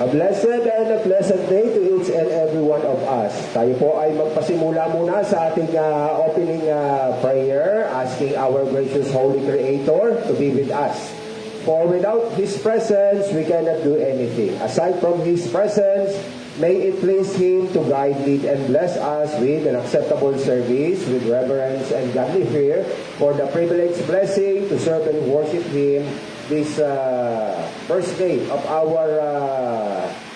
A blessed and a pleasant day to each and every one of us. Tayo po ay magpasimula muna sa ating opening prayer, asking our gracious Holy Creator to be with us. For without His presence, we cannot do anything. Aside from His presence, may it please Him to guide, lead, and bless us with an acceptable service, with reverence and godly fear, for the privileged blessing to serve and worship Him this first day of our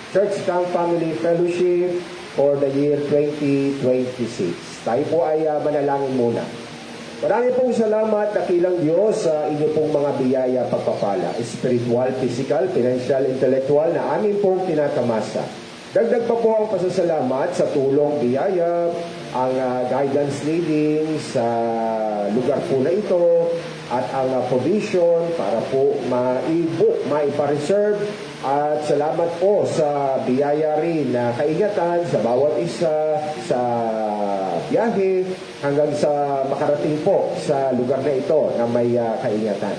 Church Camp Family Fellowship for the year 2026. Tayo po ay manalangin muna. Marami pong salamat, dakilang Diyos, sa inyo pong mga biyaya pagpapala, spiritual, physical, financial, intellectual na amin pong tinatamasa. Dagdag pa po ang pasasalamat sa tulong, biyaya, ang guidance leading sa lugar po na ito, at ang provision para po maipa-reserve, at salamat po sa biyaya rin na kaingatan sa bawat isa sa biyahe hanggang sa makarating po sa lugar na ito na may kaingatan.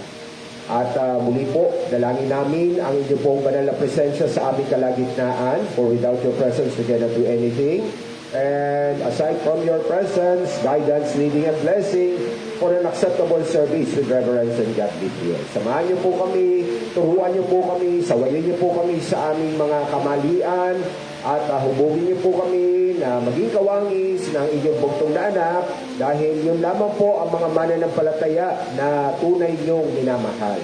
At muli po, dalangin namin ang inyong pong banal na presensya sa aming kalagitnaan, for without your presence we cannot do anything. And aside from your presence, guidance, leading, and blessing for an acceptable service with reverence and godly fear. Samahan niyo po kami, turuan niyo po kami, sawayin niyo po kami sa aming mga kamalian, at hubugin niyo po kami na maging kawangis ng inyong bugtong na anak, dahil yun lamang po ang mga mananampalataya na tunay niyong minamahal.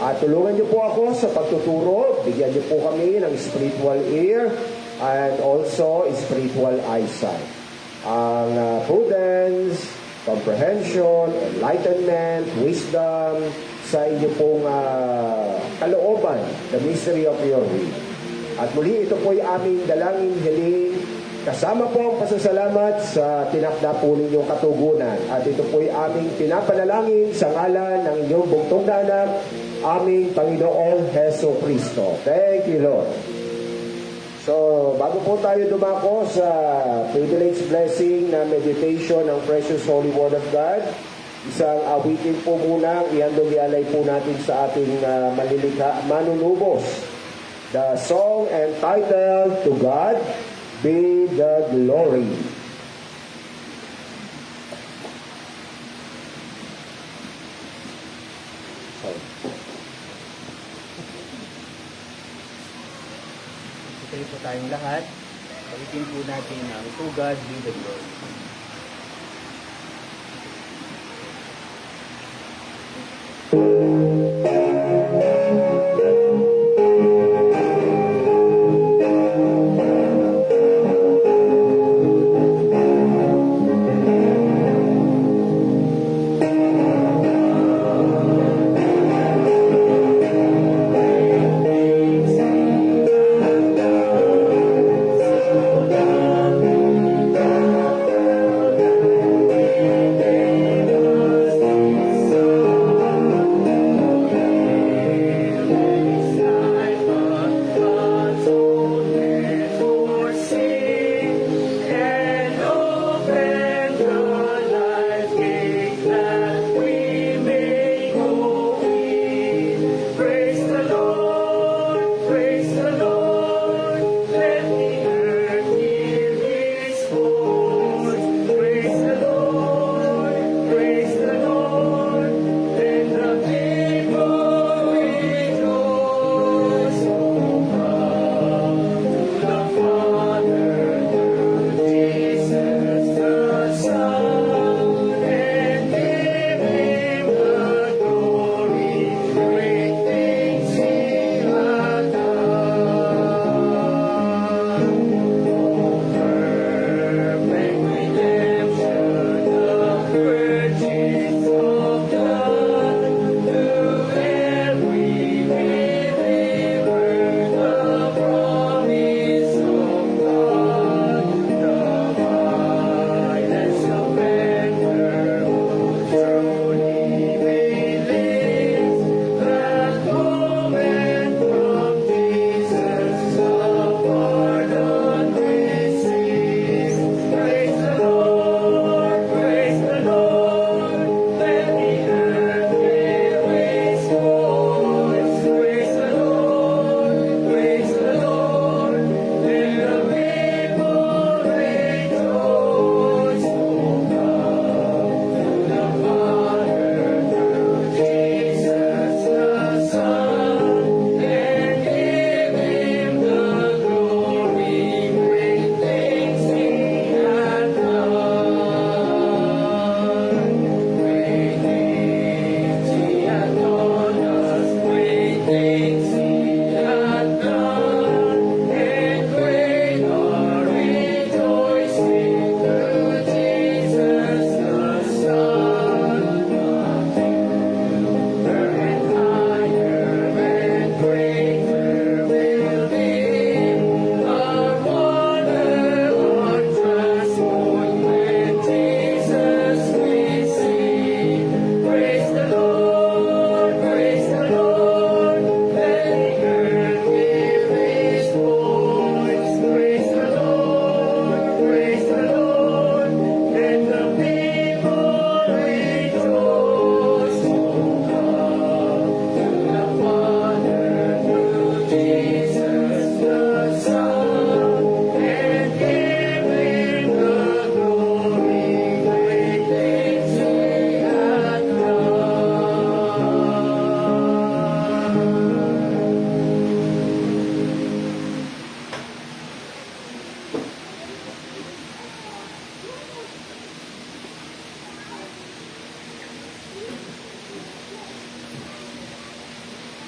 At tulungan niyo po ako sa pagtuturo, bigyan niyo po kami ng spiritual ear, and also spiritual eyesight. Ang prudence, comprehension, enlightenment, wisdom sa inyo pong kalooban, the mystery of your will. At muli, ito po'y aming dalangin hiling, kasama po ang pasasalamat sa tinakda po ninyong katugunan. At ito po'y aming pinapanalangin sa ngalan ng inyong bugtong na anak, aming Panginoong Heso Kristo. Thank you, Lord. So, bago po tayo dumako sa privileged blessing na meditation ng precious Holy Word of God, isang awitin po muna, ihandog-ialay po natin sa ating malilikha, manunubos. The song entitled, To God Be the Glory. Ito po tayong lahat. Balikin po natin ang To God Be the Glory.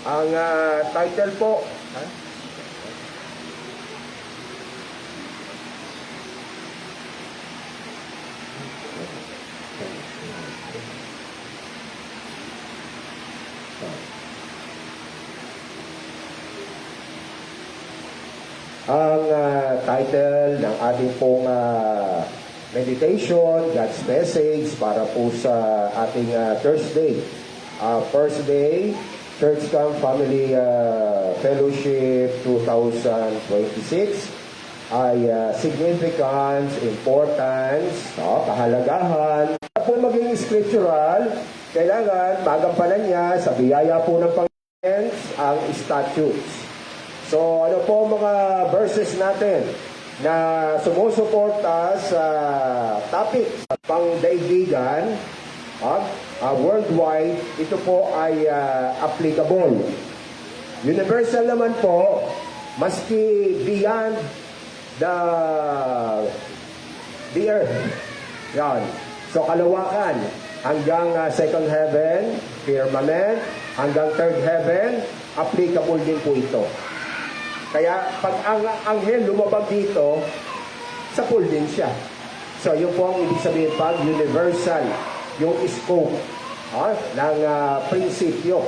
Ang title po, title ng ating pong meditation, God's message para po sa ating Thursday. First day, Church Camp Family Fellowship 2026 ay significance, importance, kahalagahan. Para po maging scriptural, kailangan magampanan niya sa biyaya po ng Panginoon ang statutes. So ano po mga verses natin na sumusuporta sa topic sa pangdaigdigan, worldwide, ito po ay applicable. Universal naman po, maski beyond the earth. Yan. So kalawakan, hanggang second heaven, firmament, hanggang third heaven, applicable din po ito. Kaya pag ang anghel lumabag dito, sa pool din siya. So yun po ang ibig sabihin pag universal, yung scope ng prinsipyo.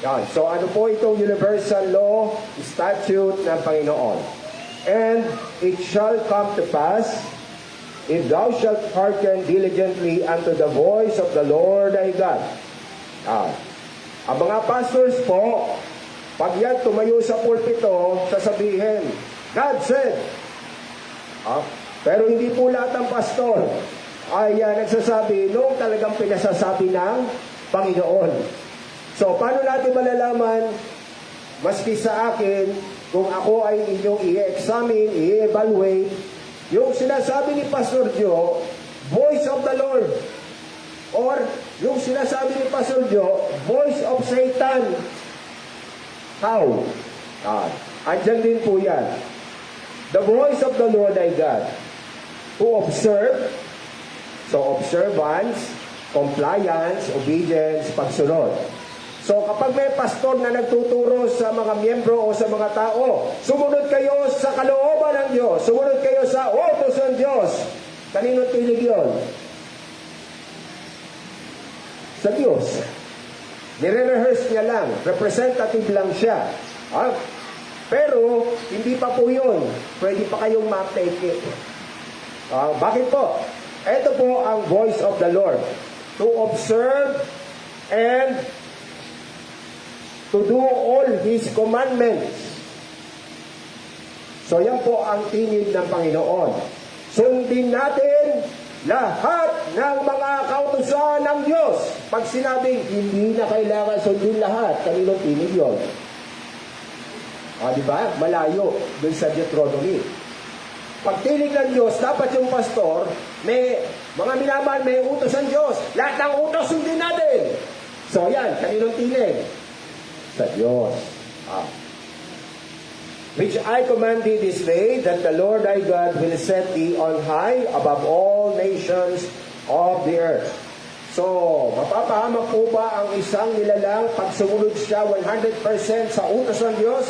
Yan. So ano po itong universal law, statute ng Panginoon? And it shall come to pass, if thou shalt hearken diligently unto the voice of the Lord thy God. Ang mga pastors po, pag yan tumayo sa pulpito, sasabihin, God said. Pero hindi po lahat ng pastor ay nagsasabi nung talagang pinasasabi ng Panginoon. So, paano natin malalaman, maski sa akin, kung ako ay inyong i-examine, i-evaluate, yung sinasabi ni Pastor Joe, voice of the Lord. Or, yung sinasabi ni Pastor Joe, voice of Satan. How? Andyan din po yan. The voice of the Lord thy God, who observe, so observance, compliance, obedience, pagsunod. So kapag may pastor na nagtuturo sa mga miyembro o sa mga tao, sumunod kayo sa kalooban ng Diyos, sumunod kayo sa utos ng Diyos. Kaninong tinig yun? Sa Diyos. Nire-rehearse niya lang, representative lang siya. Pero, hindi pa po yun. Pwede pa kayong ma-take it. Bakit po? Ito po ang voice of the Lord. To observe and to do all His commandments. So, yan po ang tinig ng Panginoon. Sundin natin lahat ng mga kautusan ng Diyos. Pag sinabing, hindi na kailangan sundin lahat, kaninong tinig yun? Diba? Malayo dun sa Deuteronomy. Pag tinig ng Diyos, dapat yung pastor, may mga minamahal, may utos ng Diyos. Lahat ng utos sundin natin. So yan, kaninong tinig? Sa Diyos. Which I command thee this day, that the Lord thy God will set thee on high above all nations of the earth. So, mapapahamak po ba ang isang nilalang pag sumunod siya 100% sa utos ng Diyos?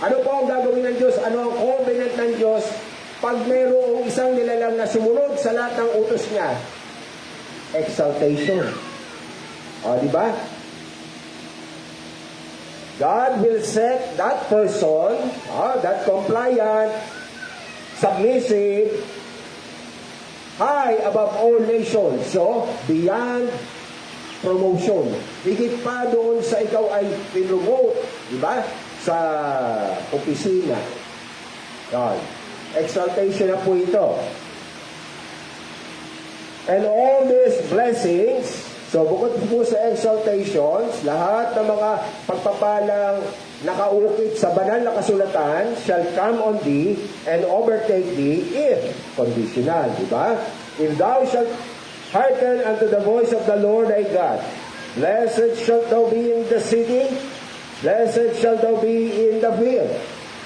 Ano po ang gagawin ng Diyos? Ano ang covenant ng Diyos pag mayroong isang nilalang na sumunod sa lahat ng utos niya? Exaltation. Di ba? God will set that person, that compliant, submissive, high above all nations. So, beyond promotion. Higit pa doon sa ikaw ay pinromote, di ba? Sa opisina. Yan. Exaltation na po ito. And all these blessings, so bukod po sa exaltations, lahat ng mga pagpapalang nakaukit sa banal na kasulatan shall come on thee and overtake thee if, conditional, di ba? If thou shalt hearken unto the voice of the Lord thy God, blessed shalt thou be in the city, blessed shalt thou be in the field.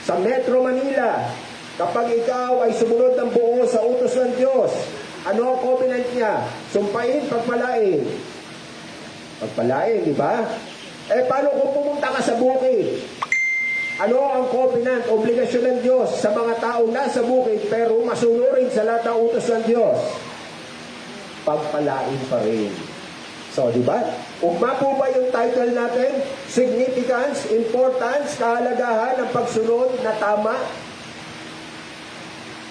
Sa Metro Manila, kapag ikaw ay sumunod ng buo sa utos ng Diyos, ano ang covenant niya? Sumpain, pagpalain. Pagpalain, di ba? Paano kung pumunta ka sa bukid? Ano ang covenant, obligasyon ng Diyos sa mga taong nasa bukid pero masunurin sa lahat ng utos ng Diyos? Pagpalain pa rin. So, di ba? Ugma po ba yung title natin? Significance, importance, kahalagahan ng pagsunod na tama?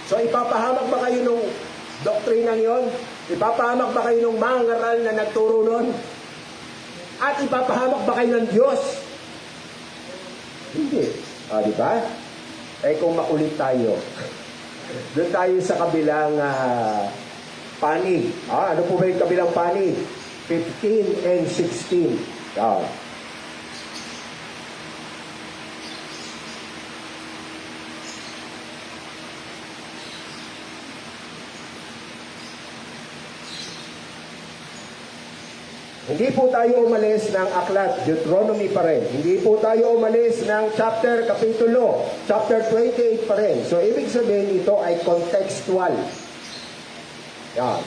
So, ipapahamak ba kayo nung doktrinang yon? Ipapahamak ba kayo nung mga ngaral na nagturo nun? At ipapahamak ba kayo ng Diyos? Hindi. Di ba? Kung makulit tayo, doon tayo sa kabilang panig. Ano po ba yung kabilang panig? 15 and 16. Hindi po tayo umalis ng aklat, Deuteronomy pa rin. Hindi po tayo umalis ng kapitulo, chapter 28 pa rin. So, ibig sabihin ito ay contextual. Yan.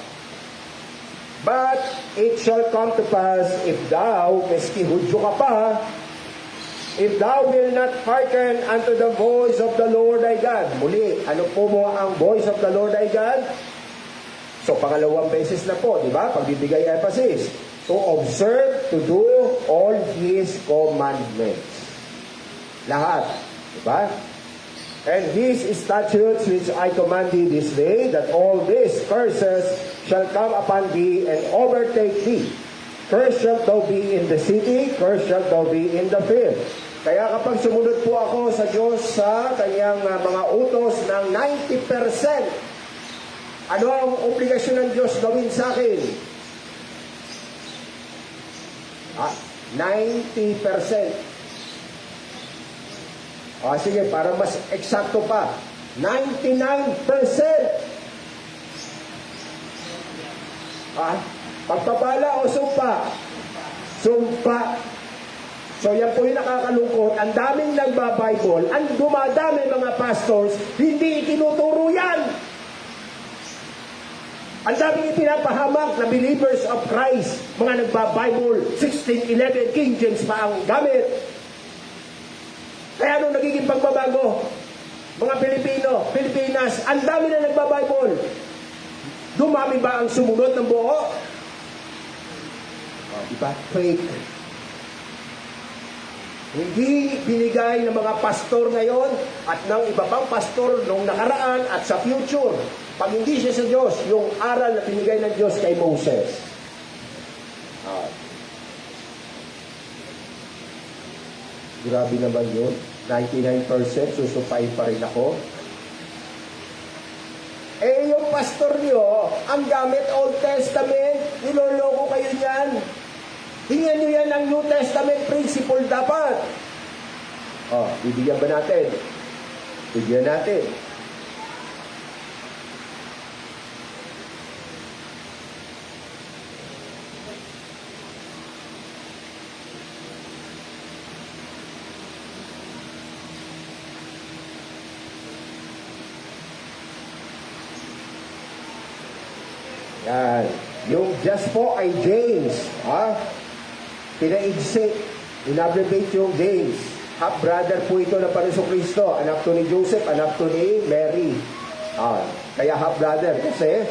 But it shall come to pass if thou, meski Hudyo ka pa, if thou will not hearken unto the voice of the Lord thy God. Muli, ano po mo ang voice of the Lord thy God? So, pangalawang beses na po, di ba? Pagbibigay emphasis. To observe, to do all His commandments. Lahat. Diba? And His statutes which I command thee this day, that all these curses shall come upon thee and overtake thee. Cursed shalt thou be in the city, cursed shalt thou be in the field. Kaya kapag sumunod po ako sa Diyos sa kanyang mga utos ng 90%, ano ang obligasyon ng Diyos gawin sa akin? 90%. Sige, para mas eksakto pa. 99%. Pagpapala o sumpa? Sumpa. So yan po yung nakakalungkot. Ang daming nagba-Bible, ang dumadami mga pastors, hindi itinuturo yan. Ang daming ipinapahamak na believers of Christ, mga nagba-Bible, 1611, King James pa ang gamit. Kaya nung nagiging pagbabago, mga Pilipino, Pilipinas, ang dami na nagba-Bible. Dumami ba ang sumunod ng buo? Diba? Fake. Hindi binigay ng mga pastor ngayon at ng iba pang pastor nung nakaraan at sa future. Pag hindi siya sa Diyos, yung aral na binigay ng Diyos kay Moses. Grabe naman yun. 99% susupain pa rin ako. Yung pastor nyo, ang gamit Old Testament, niloloko kayo niyan. Tingnan nyo yan ang New Testament principle dapat. Bibigyan ba natin? Bibigyan natin. Yan. Yung just po ay James. Pinaigsik. Inabrevate yung James. Half-brother po ito ng Panginoong Kristo. Anak to ni Joseph, anak to ni Mary. Kaya half-brother. Kasi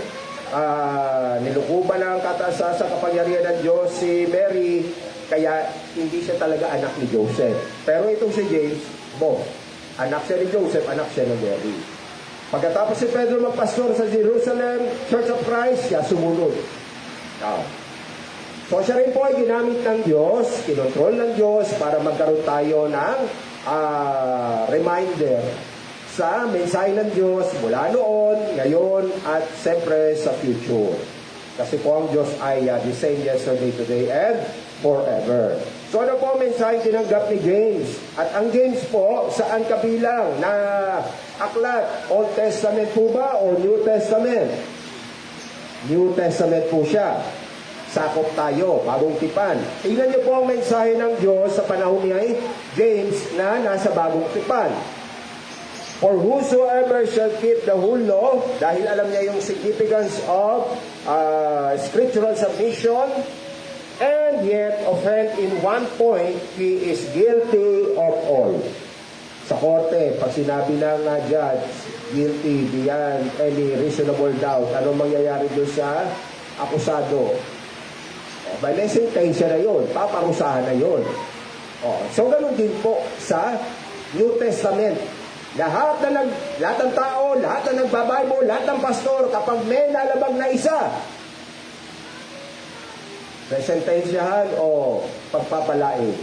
nilukuban ng kataas sa kapangyarihan ng Diyos si Mary. Kaya hindi siya talaga anak ni Joseph. Pero itong si James, anak siya ni Joseph, anak siya ni Mary. Pagkatapos si Pedro magpastor sa Jerusalem, Church of Christ, siya sumunod. So siya rin po ay ginamit ng Diyos, kinontrol ng Diyos para magkaroon tayo ng reminder sa mensahe ng Diyos mula noon, ngayon, at siyempre sa future. Kasi po ang Diyos ay the same yesterday, today, and forever. So ano po ang mensahe tinanggap ni James? At ang James po, saan kabilang na aklat? Old Testament po ba o New Testament? New Testament po siya. Sakop tayo, bagong tipan. Tingnan niyo po ang mensahe ng Diyos sa panahon ni James na nasa bagong tipan. For whosoever shall keep the whole law, dahil alam niya yung significance of scriptural submission, and yet offend in one point, he is guilty of all. Sa korte, pag sinabi ng judge, guilty beyond any reasonable doubt, ano mangyayari doon sa akusado? By may sentensya na yun, paparusahan na yun. So ganun din po sa New Testament. Lahat ng tao, lahat na nagbabible, lahat ng pastor, kapag may nalabag na isa, presentensyahan o pagpapalain.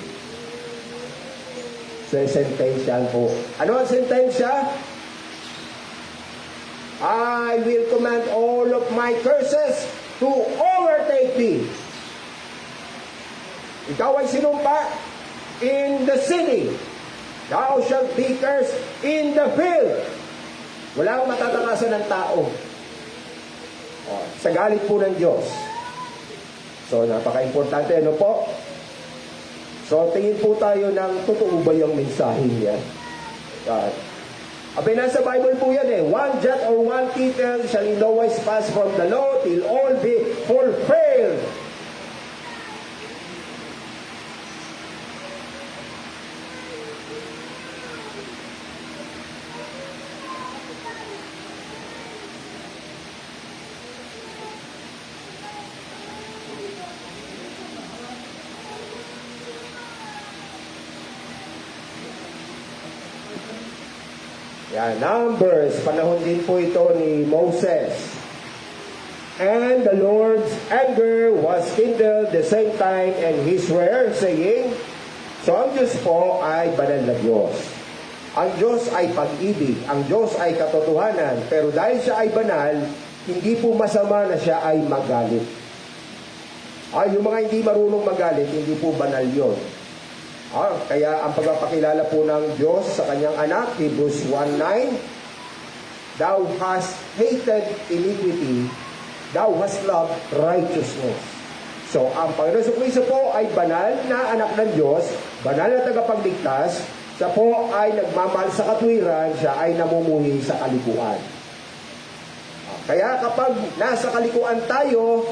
Presentensyahan po. Ano ang sentensya? I will command all of my curses to overtake thee. Ikaw ay sinumpa in the city. Thou shalt be cursed in the field. Wala akong matatakasan ng tao. Sa galit po ng Diyos. So, napaka-importante, ano po? So, tingin po tayo ng totoo ba yung mensahe niya? Abay, nasa Bible po yan eh. One jot or one tittle shall in no wise pass from the law till all be fulfilled. Yan, Numbers, panahon din po ito ni Moses. And the Lord's anger was kindled the same time, and he swore, saying, so ang Diyos po ay banal na Diyos. Ang Diyos ay pag-ibig, ang Diyos ay katotohanan, pero dahil siya ay banal, hindi po masama na siya ay magalit. Yung mga hindi marunong magalit, hindi po banal yun. Kaya ang pagpapakilala po ng Diyos sa kanyang anak, Hebrews 1:9, thou hast hated iniquity, thou hast loved righteousness. So, ang Panginoon Jesucristo po ay banal na anak ng Diyos, banal na tagapagligtas, siya po ay nagmamahal sa katwiran, siya ay namumuhi sa kalikuan. Kaya kapag nasa kalikuan tayo,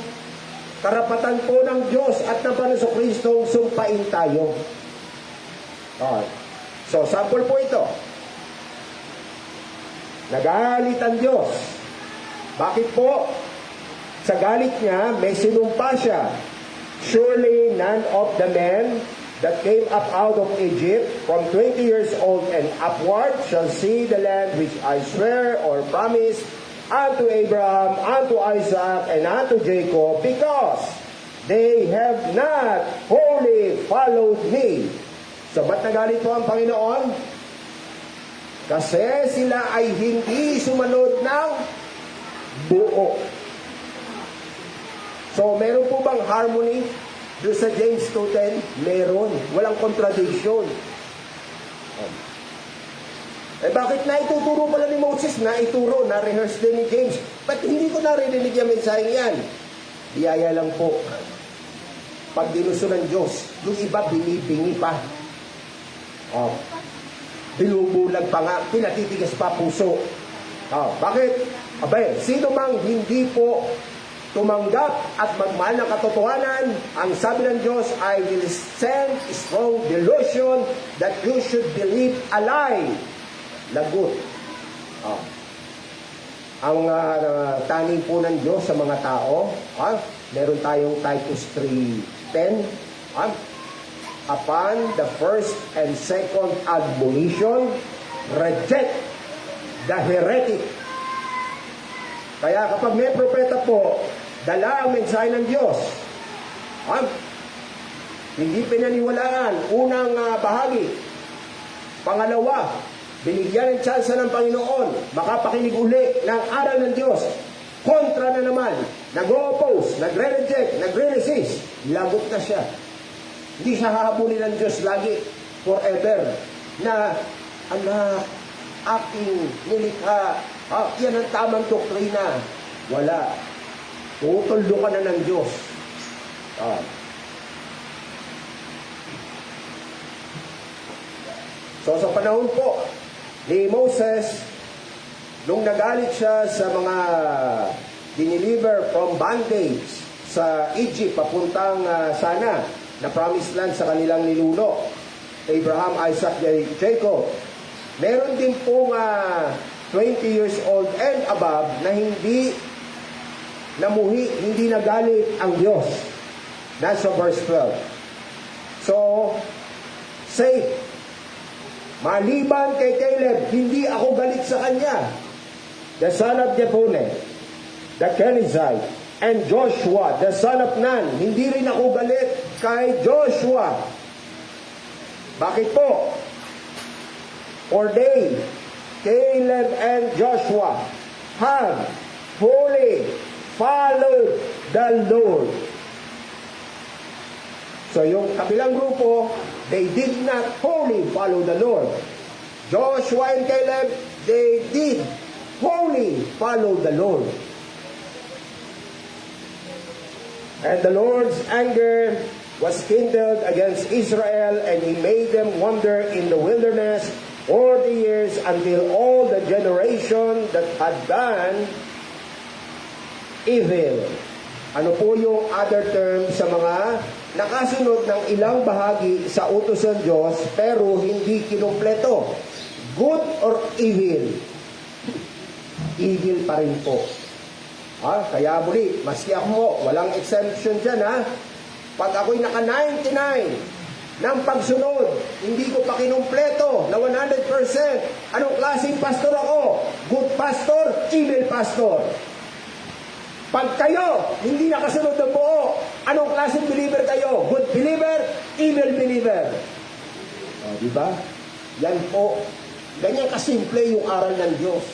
karapatan po ng Diyos at ng Panginoon Jesucristo sumpain tayo. So, sample po ito. Nagalit ang Diyos. Bakit po? Sa galit niya, may sinumpa siya. Surely none of the men that came up out of Egypt from 20 years old and upward shall see the land which I swear or promise unto Abraham, unto Isaac, and unto Jacob, because they have not wholly followed me. So, ba't nagalit po ang Panginoon? Kasi sila ay hindi sumunod ng buo. So, meron po bang harmony doon sa James 2:10? Meron. Walang contradiction. Bakit na ituturo pala ni Moses? Na ituro, na-rehearse din ni James. Ba't hindi ko narinig yung mensahe yan? Biyaya lang po. Pag dinuso ng Diyos, yung iba binibingi pa. Binubulag pa nga, pinatitigas pa puso. Bakit? Abay, sino mang hindi po tumanggap at magmahal ng katotohanan, ang sabi ng Diyos, I will send strong delusion that you should believe a lie. Lagot. Ang taning po ng Diyos sa mga tao, meron tayong Titus 3:10, upon the first and second admonition, reject the heretic. Kaya kapag may propeta po, dala ang mensahe ng Diyos, hindi pinaniwalaan, unang bahagi. Pangalawa, binigyan ng tsansa ng Panginoon, makapakinig uli ng aral ng Diyos. Kontra na naman, nag-o-oppose, nagre-reject, nagre-resist, lagot na siya. Hindi siya hahabulin ng Diyos lagi, forever, na, anak, aking nilikha, yan ang tamang doktrina. Wala. Tutuldo ka na ng Diyos. So, sa panahon po ni Moses, nung nagalit siya sa mga diniliver from bondage sa Egypt, papuntang sana, na promised land sa kanilang ninuno, Abraham, Isaac, Jacob. Meron din pong 20 years old and above na hindi namuhi, hindi nagalit ang Diyos. Nasa verse 12. So, safe. Maliban kay Caleb, hindi ako galit sa kanya. The son of Jephunneh, the Kenizzite, and Joshua, the son of Nun. Hindi rin ako galit kay Joshua. Bakit po? For they, Caleb and Joshua, have wholly followed the Lord. So yung kabilang grupo, they did not wholly follow the Lord. Joshua and Caleb, they did wholly follow the Lord. And the Lord's anger was kindled against Israel, and he made them wander in the wilderness 40 years until all the generation that had done evil. Ano po yung other term sa mga nakasunod ng ilang bahagi sa utos ng Diyos pero hindi kinumpleto? Good or evil? Evil pa rin po. Kaya muli, maski ako mo, walang exemption dyan Pag ako'y naka 99 ng pagsunod, hindi ko pa kinumpleto na 100%. Anong klaseng pastor ako? Good pastor, evil pastor. Pag kayo, hindi nakasunod ng buo, anong klaseng believer kayo? Good believer, evil believer. Di ba? Yan po. Ganyan kasimple yung aral ng Diyos.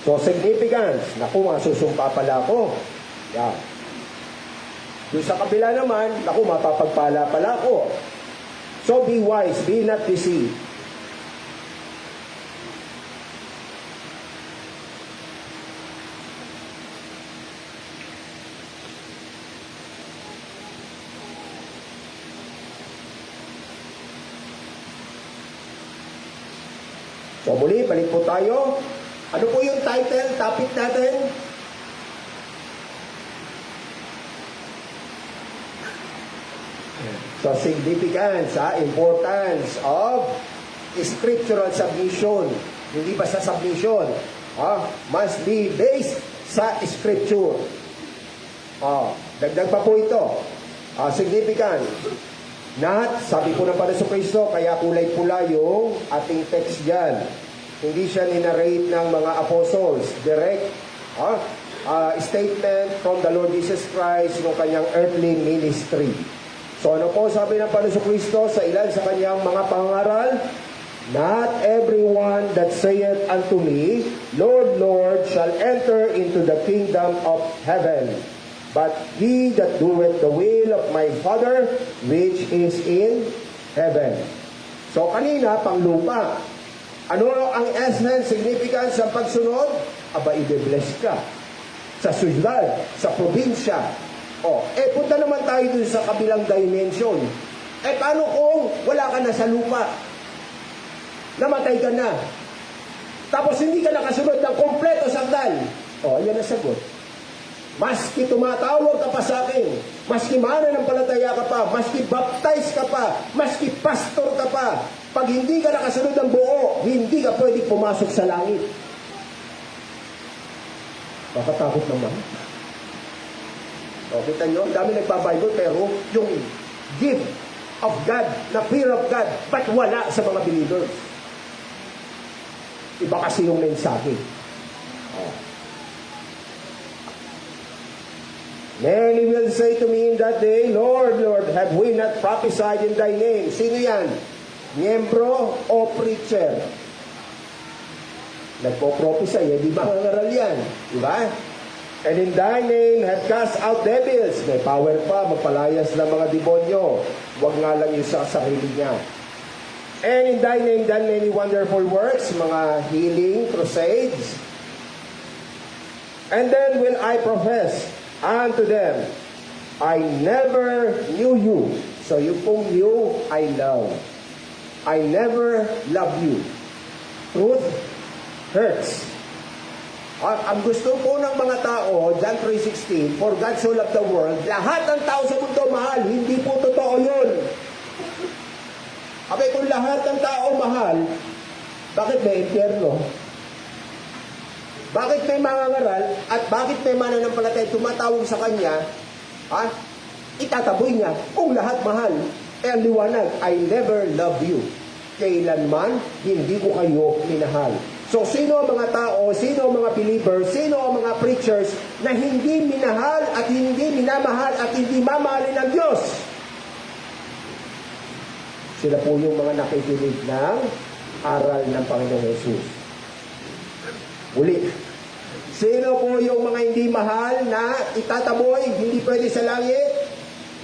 So, significance. Naku, masusumpa pala ako. Yan. Doon sa kabila naman, naku, mapapagpala pala ako. So, be wise, be not deceived. So, muli, balik po tayo. Ano po yung title, topic natin? So, significance, importance of scriptural submission. Hindi basta submission. Must be based sa scripture. Dagdag pa po ito. Significance. Not, sabi po ng Panginoon Kristo, kaya kulay pula yung ating text dyan. Hindi siya ninarrate ng mga apostles. Direct statement from the Lord Jesus Christ ng kanyang earthly ministry. So ano po sabi ng Panginoon Kristo sa ilan sa kanyang mga pangaral? Not everyone that saith unto me, Lord, Lord, shall enter into the kingdom of heaven, but he that doeth the will of my Father which is in heaven. So kanina, panglupa. Ano ang essence, significance ng pagsunod? Ibe-bless ka. Sa syudad, sa probinsya. Punta naman tayo dun sa kabilang dimension. Paano kung wala ka na sa lupa? Namatay ka na. Tapos hindi ka nakasunod ng kompleto sandal. Ayan ang sagot. Maski tumatawag ka pa sa akin, maski mananampalataya ka pa, maski baptize ka pa, maski pastor ka pa, pag hindi ka nakasunod ng buo, hindi ka pwede pumasok sa langit. Makatakot naman. Kita nyo, dami nagbabible pero yung gift of God, na fear of God, ba't wala sa mga believers? Iba kasi yung mensahe. Many will say to me in that day, Lord, Lord, have we not prophesied in thy name? Sino yan? Miyembro o preacher? Nagpo-prophesy, di ba mangaral yan? Diba? And in thy name have cast out devils. May power pa, magpalayas ng mga demonyo. Huwag nga lang yung sa sarili niya. And in thy name done many wonderful works, mga healing, crusades. And then will I profess unto them, I never knew you. So yung pong you, I love. I never love you. Truth hurts. Ang gusto po ng mga tao, John 3:16, for God so loved the world, lahat ng tao sa mundo mahal, hindi po totoo yun. Abay, kung lahat ng tao mahal, bakit may impyerno? Bakit may mangangaral at bakit may mananampalataya tumatawag sa kanya, itataboy niya kung lahat mahal? Ang liwanag, I never love you. Kailanman, hindi ko kayo minahal. So, sino ang mga tao, sino ang mga believers, sino ang mga preachers na hindi minahal at hindi minamahal at hindi mamahalin ng Diyos? Sila po yung mga nakikinig ng aral ng Panginoong Jesus. Uli, sino po yung mga hindi mahal na itataboy, hindi pwede sa langit?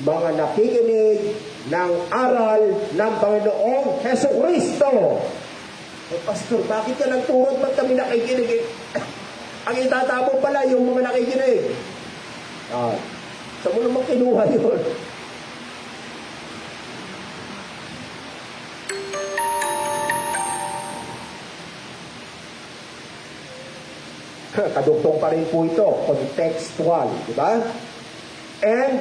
Mga nakikinig ng aral ng Panginoong Jesucristo. Pastor, bakit ka nagturot? Ba't kami nakikinig? Ang itatapon pala yung mga nakikinig. Saan mo naman kinuha yun? Kadugtong pa rin po ito, contextual, di ba? And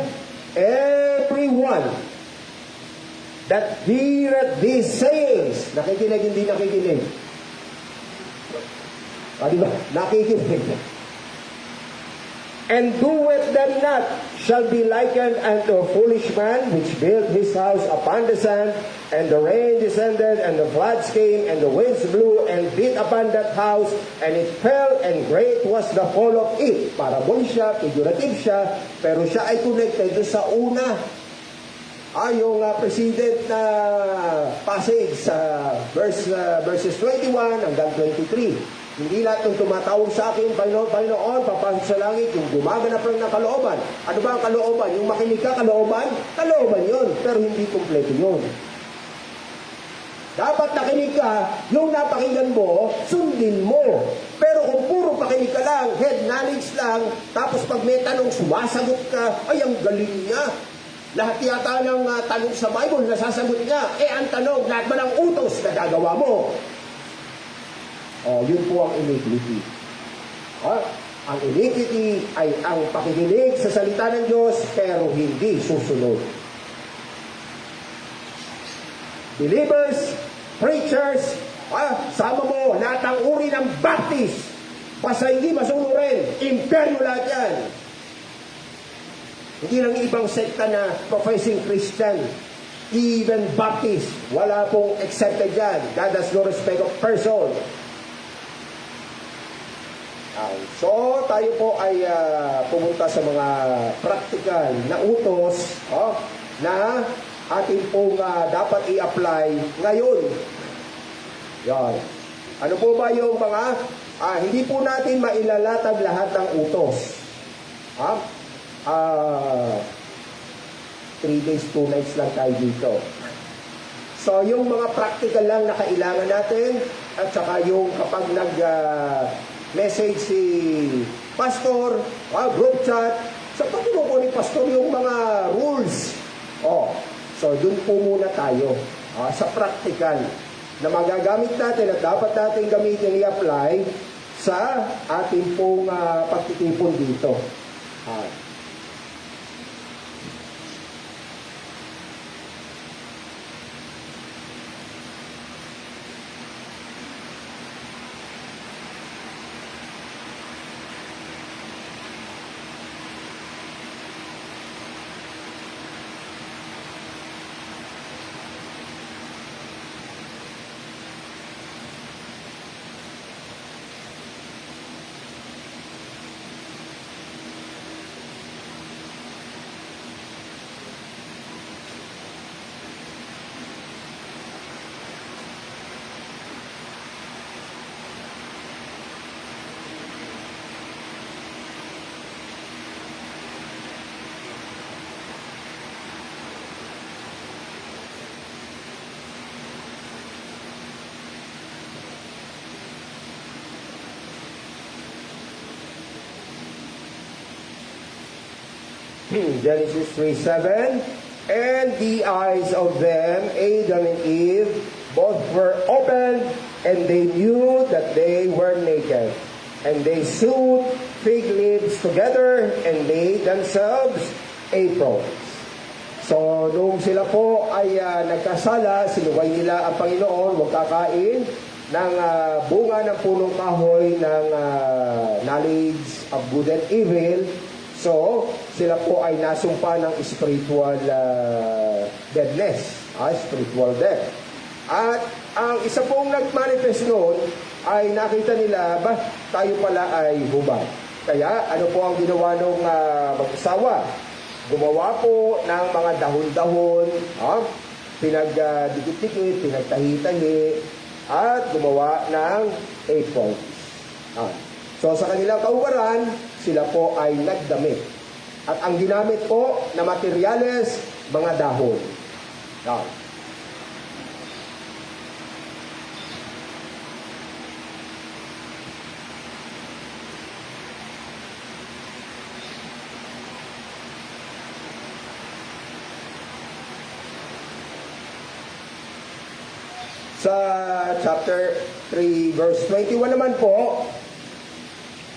everyone that heareth these sayings, nakikinig, hindi nakikinig. Di ba? Nakikinig. And doeth them not, shall be likened unto a foolish man, which built his house upon the sand, and the rain descended, and the floods came, and the winds blew, and beat upon that house, and it fell, and great was the fall of it. Parabol siya, figurative siya, pero siya ay connected sa una. Yung president na passage sa verses 21 hanggang 23. Hindi lahat ng tumatawag sa akin, Panginoon, papasok sa langit, yung gumaganap lang ng kalooban. Ano ba ang kalooban? Yung makinig ka, kalooban? Kalooban yun, pero hindi kompleto yun. Dapat nakinig ka, yung napakinggan mo, sundin mo. Pero kung puro pakinig ka lang, head knowledge lang, tapos pag may tanong, sumasagot ka, ay, ang galing niya. Lahat yata ng tanong sa Bible, nasasagot niya. Ang tanong, lahat ba ng utos na gagawa mo? Yun po ang iniquity. Ang iniquity ay ang pakikinig sa salita ng Diyos pero hindi susunod. Believers, preachers, sama mo lahat ng uri ng Baptist. Basta hindi masunurin, impyerno lahat yan. Hindi lang ibang sekta na professing Christian. Even Baptist, wala pong accepted yan. God has no respect of person. So, tayo po ay pumunta sa mga practical na utos na atin pong dapat i-apply ngayon. Yan. Ano po ba yung mga hindi po natin mailalatag lahat ng utos. 3 days, 2 nights lang tayo dito. So, yung mga practical lang na kailangan natin at saka yung kapag message si pastor, group chat, sa pagkinuko ni pastor yung mga rules. So dun po muna tayo sa practical na magagamit natin at dapat natin gamitin i-apply sa ating pong pagtitipon dito. Genesis 3:7, and the eyes of them, Adam and Eve, both were opened, and they knew that they were naked. And they sewed fig leaves together and made themselves aprons. So, nung sila po ay nagkasala, sinuway nila ang Panginoon, huwag kakain ng bunga ng punong kahoy ng knowledge of good and evil. So, sila po ay nasumpa ng spiritual deadness, spiritual death. At ang isa pong nag-manifest noon ay nakita nila, tayo pala ay hubad. Kaya ano po ang ginawa ng mag-asawa? Gumawa po ng mga dahon-dahon, pinagdikit-dikit, pinagtahi-tahi, at gumawa ng aprons. So sa kanilang kaugaran, sila po ay nagdamit. At ang ginamit po na materyales, mga dahon. Sa chapter 3 verse 21 naman po,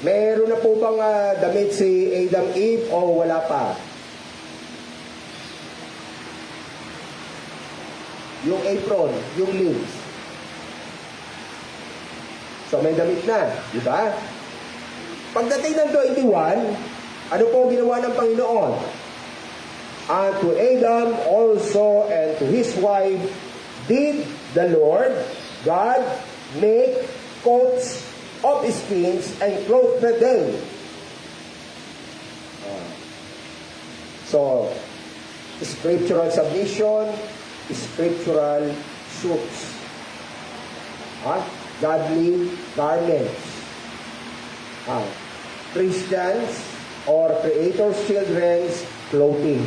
meron na po bang damit si Adam Eve o wala pa? Yung apron, yung leaves. So may damit na, di ba? Pagdating ng 21, ano po ginawa ng Panginoon? And to Adam also and to his wife did the Lord God make coats of skins and clothed them. So, scriptural submission, scriptural suits. Godly garments. Christians or Creator's children's clothing.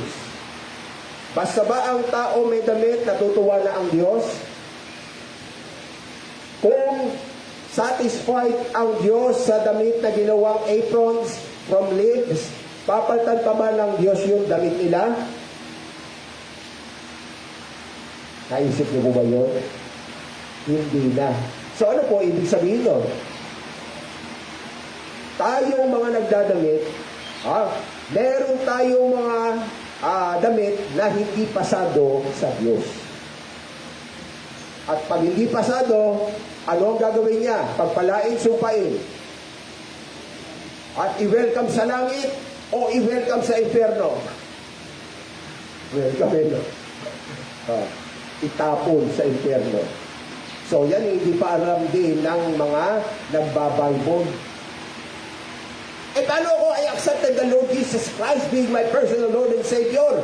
Basta ba ang tao may damit, natutuwa na ang Diyos? Kung satisfied ang Diyos sa damit na ginawang aprons from leaves, papalitan pa ba ng Diyos yung damit nila? Naisip niyo po ba yun? Hindi na. So ano po ibig sabihin nun? Tayong mga nagdadamit, meron tayong mga damit na hindi pasado sa Diyos. At pag hindi pasado, ano ang gagawin niya? Pagpalain, sumpain. At i-welcome sa langit o i-welcome sa inferno? Welcome, itapon sa inferno. So yan hindi pa alam din ng mga nagbabaybon. Paano ko I accepted the Lord Jesus Christ being my personal Lord and Savior?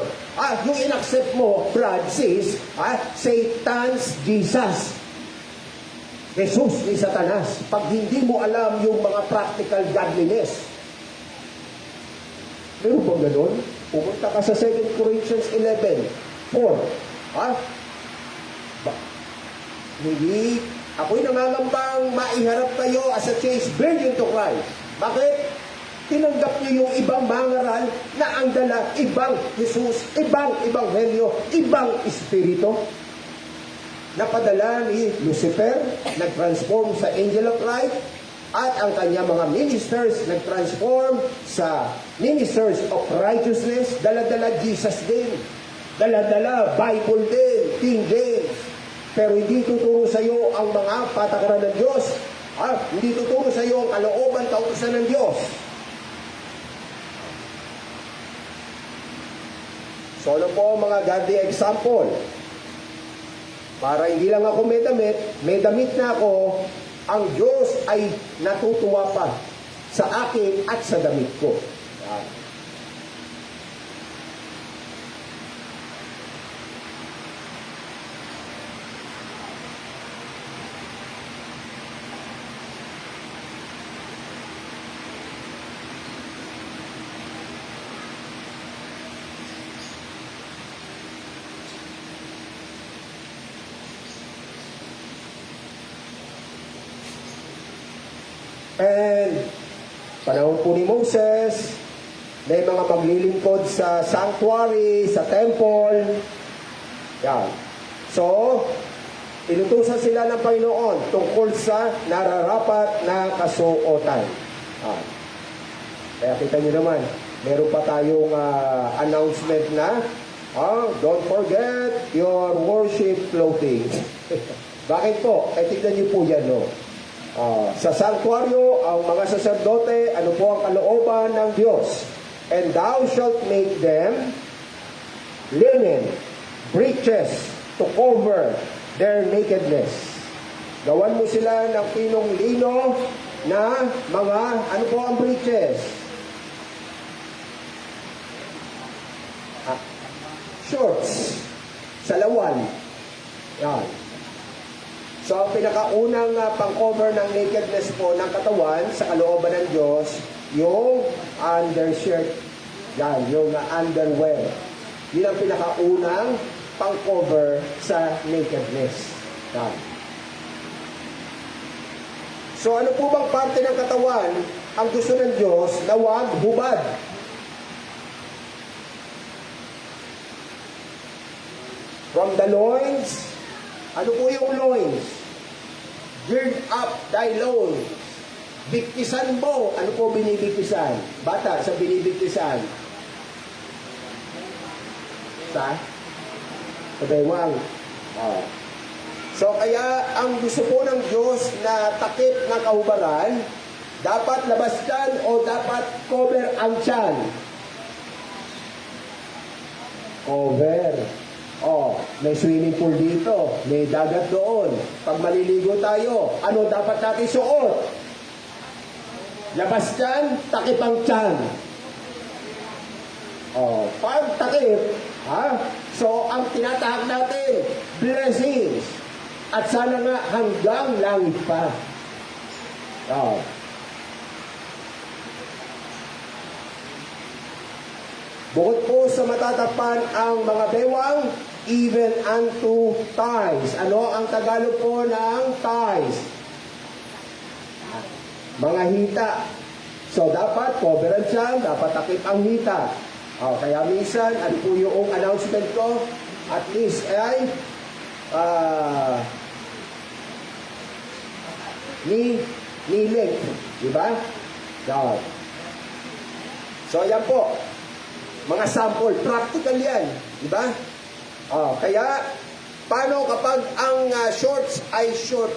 Yung in-accept mo, Brad, sis, Satan's Jesus. Jesus ni Satanas. Pag hindi mo alam yung mga practical godliness. Meron bang ganun? Pupunta ka sa 2 Corinthians 11:4. Hindi. Ako'y nangangambang maiharap kayo as a chaste virgin to Christ. Bakit? Tinanggap niyo yung ibang mangaral na ang dala, ibang Jesus, ibang Ebanghelyo, ibang Espiritu. Napadala ni Lucifer, nag-transform sa angel of light, at ang kanyang mga ministers nag-transform sa ministers of righteousness. Dala-dala Jesus din. Dala-dala Bible din, King James. Pero hindi tuturo sa iyo ang mga patakaran ng Diyos. Hindi tuturo sa iyo ang kalooban, kautusan ng Diyos. So ano po ang mga godly example? Para hindi lang ako may damit na ako, ang Diyos ay natutuwa pa sa akin at sa damit ko. And panahon po ni Moses, may mga maglilingkod sa sanctuary, sa temple. Yan. So, Inutusan sila ng Panginoon tungkol sa nararapat na kasuotan. Kaya kita nyo naman, meron pa tayong announcement na, don't forget your worship clothing. Bakit po? Tignan nyo po yan, no? Sa sanctuaryo, ang mga saserdote, ano po ang kalooban ng Diyos? And thou shalt make them linen, breeches, to cover their nakedness. Gawan mo sila ng pinong lino na mga, ano po ang breeches? Shorts. Salawan. Yan. So, ang pinakaunang pang-cover ng nakedness po ng katawan sa kalooban ng Diyos, yung undershirt. Yan, yung underwear. Yun ang pinakaunang pang-cover sa nakedness. Yan. So, ano po bang parte ng katawan ang gusto ng Diyos na huwag hubad? From the loins, ano po yung loins? Gird up thy loins. Bigtisan mo. Ano po binibigtisan? Bata, sa binibigtisan? Sa bewang. So, kaya ang gusto po ng Diyos na takip ng kahubaran, dapat labaskan o dapat cover ang tiyan. Cover. May swimming pool dito, may dagat doon. Pag maliligo tayo, ano dapat natin suot? Labas dyan, takip ang tiyan. Pag takip, so ang tinatahak natin, blessings. At sana nga hanggang langit pa. Bukod po sa matatapan ang mga bewang, even unto ties. Ano ang Tagalog po ng ties? Mga hita. So, dapat coveran siya, dapat takip ang hita. Kaya minsan, ano po yung announcement ko? At least ay knee length. Diba? So, ayan po. Mga sample, practical yan. Diba? Kaya, paano kapag ang shorts ay short?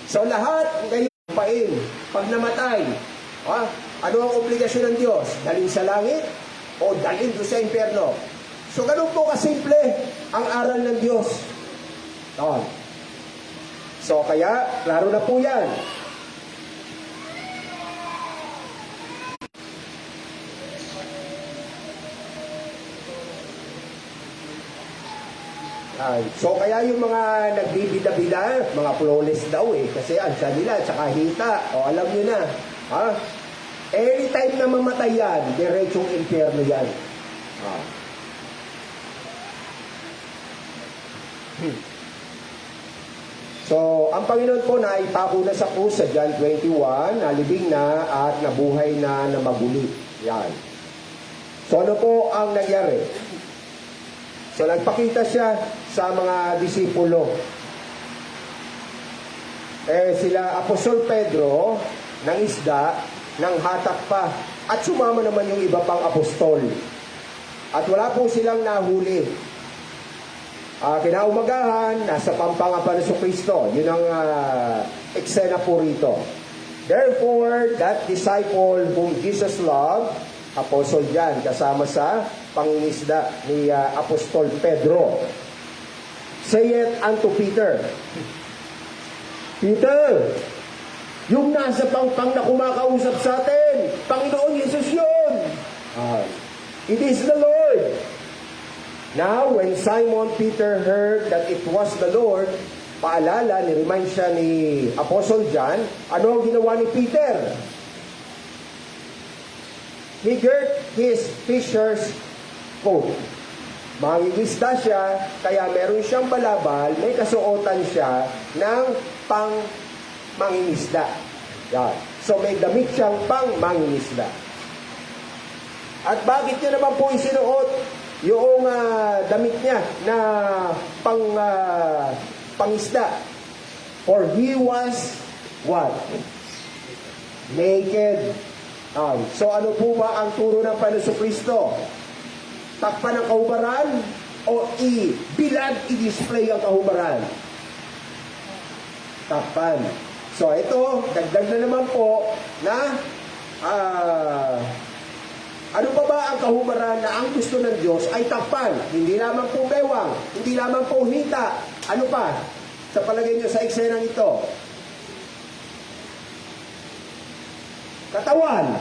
So, lahat ngayon pain, pag namatay, ano ang obligasyon ng Diyos? Dalhin sa langit o dalhin doon sa impyerno? So, ganun po kasimple ang aral ng Diyos. So, kaya, klaro na po yan. So kaya yung mga nagbibida-bida, mga flawless daw kasi ang siya nila, tsaka hita, alam nyo na, anytime na mamatay yan, diretsong impyerno yan. So, ang Panginoon po na ipako na sa krus sa John 21, nalibing na at nabuhay na maguli. Yan. So, ano po ang nangyari? So, nagpakita siya sa mga disipulo. Sila Apostol Pedro, ng isda, ng hatak pa. At sumama naman yung iba pang apostol. At wala po silang nahuli. Kinaumagahan, nasa pampanga pa ni Kristo. Yun ang eksena po rito. Therefore, that disciple whom Jesus loved, Apostle John, kasama sa pangingisda ni Apostol Pedro, saith unto Peter, Peter, yung nasa pangpang na kumakausap sa atin, Panginoon Jesus yun. It is the Lord. Now, when Simon Peter heard that it was the Lord, paalala, ni-remind siya ni Apostle John, ano ang ginawa ni Peter? He girt his fisher's coat. Mangingisda siya, kaya meron siyang balabal, may kasuotan siya ng pang-mangingisda. Yan. So may damit siyang pang-mangingisda. At bakit niya naman po isinuot yung damit niya na pangisda. For he was what? Naked. So ano po ba ang turo ng Panginoon Kristo? Takpan ang kahubaran o bilad i-display ang kahubaran? Takpan. So ito, dagdag na naman po na ano pa ba ang kahubaran na ang gusto ng Diyos ay takpan? Hindi lamang po bewang, hindi lamang po hita. Ano pa? Sa palagay nyo sa eksenang ito? Katawan.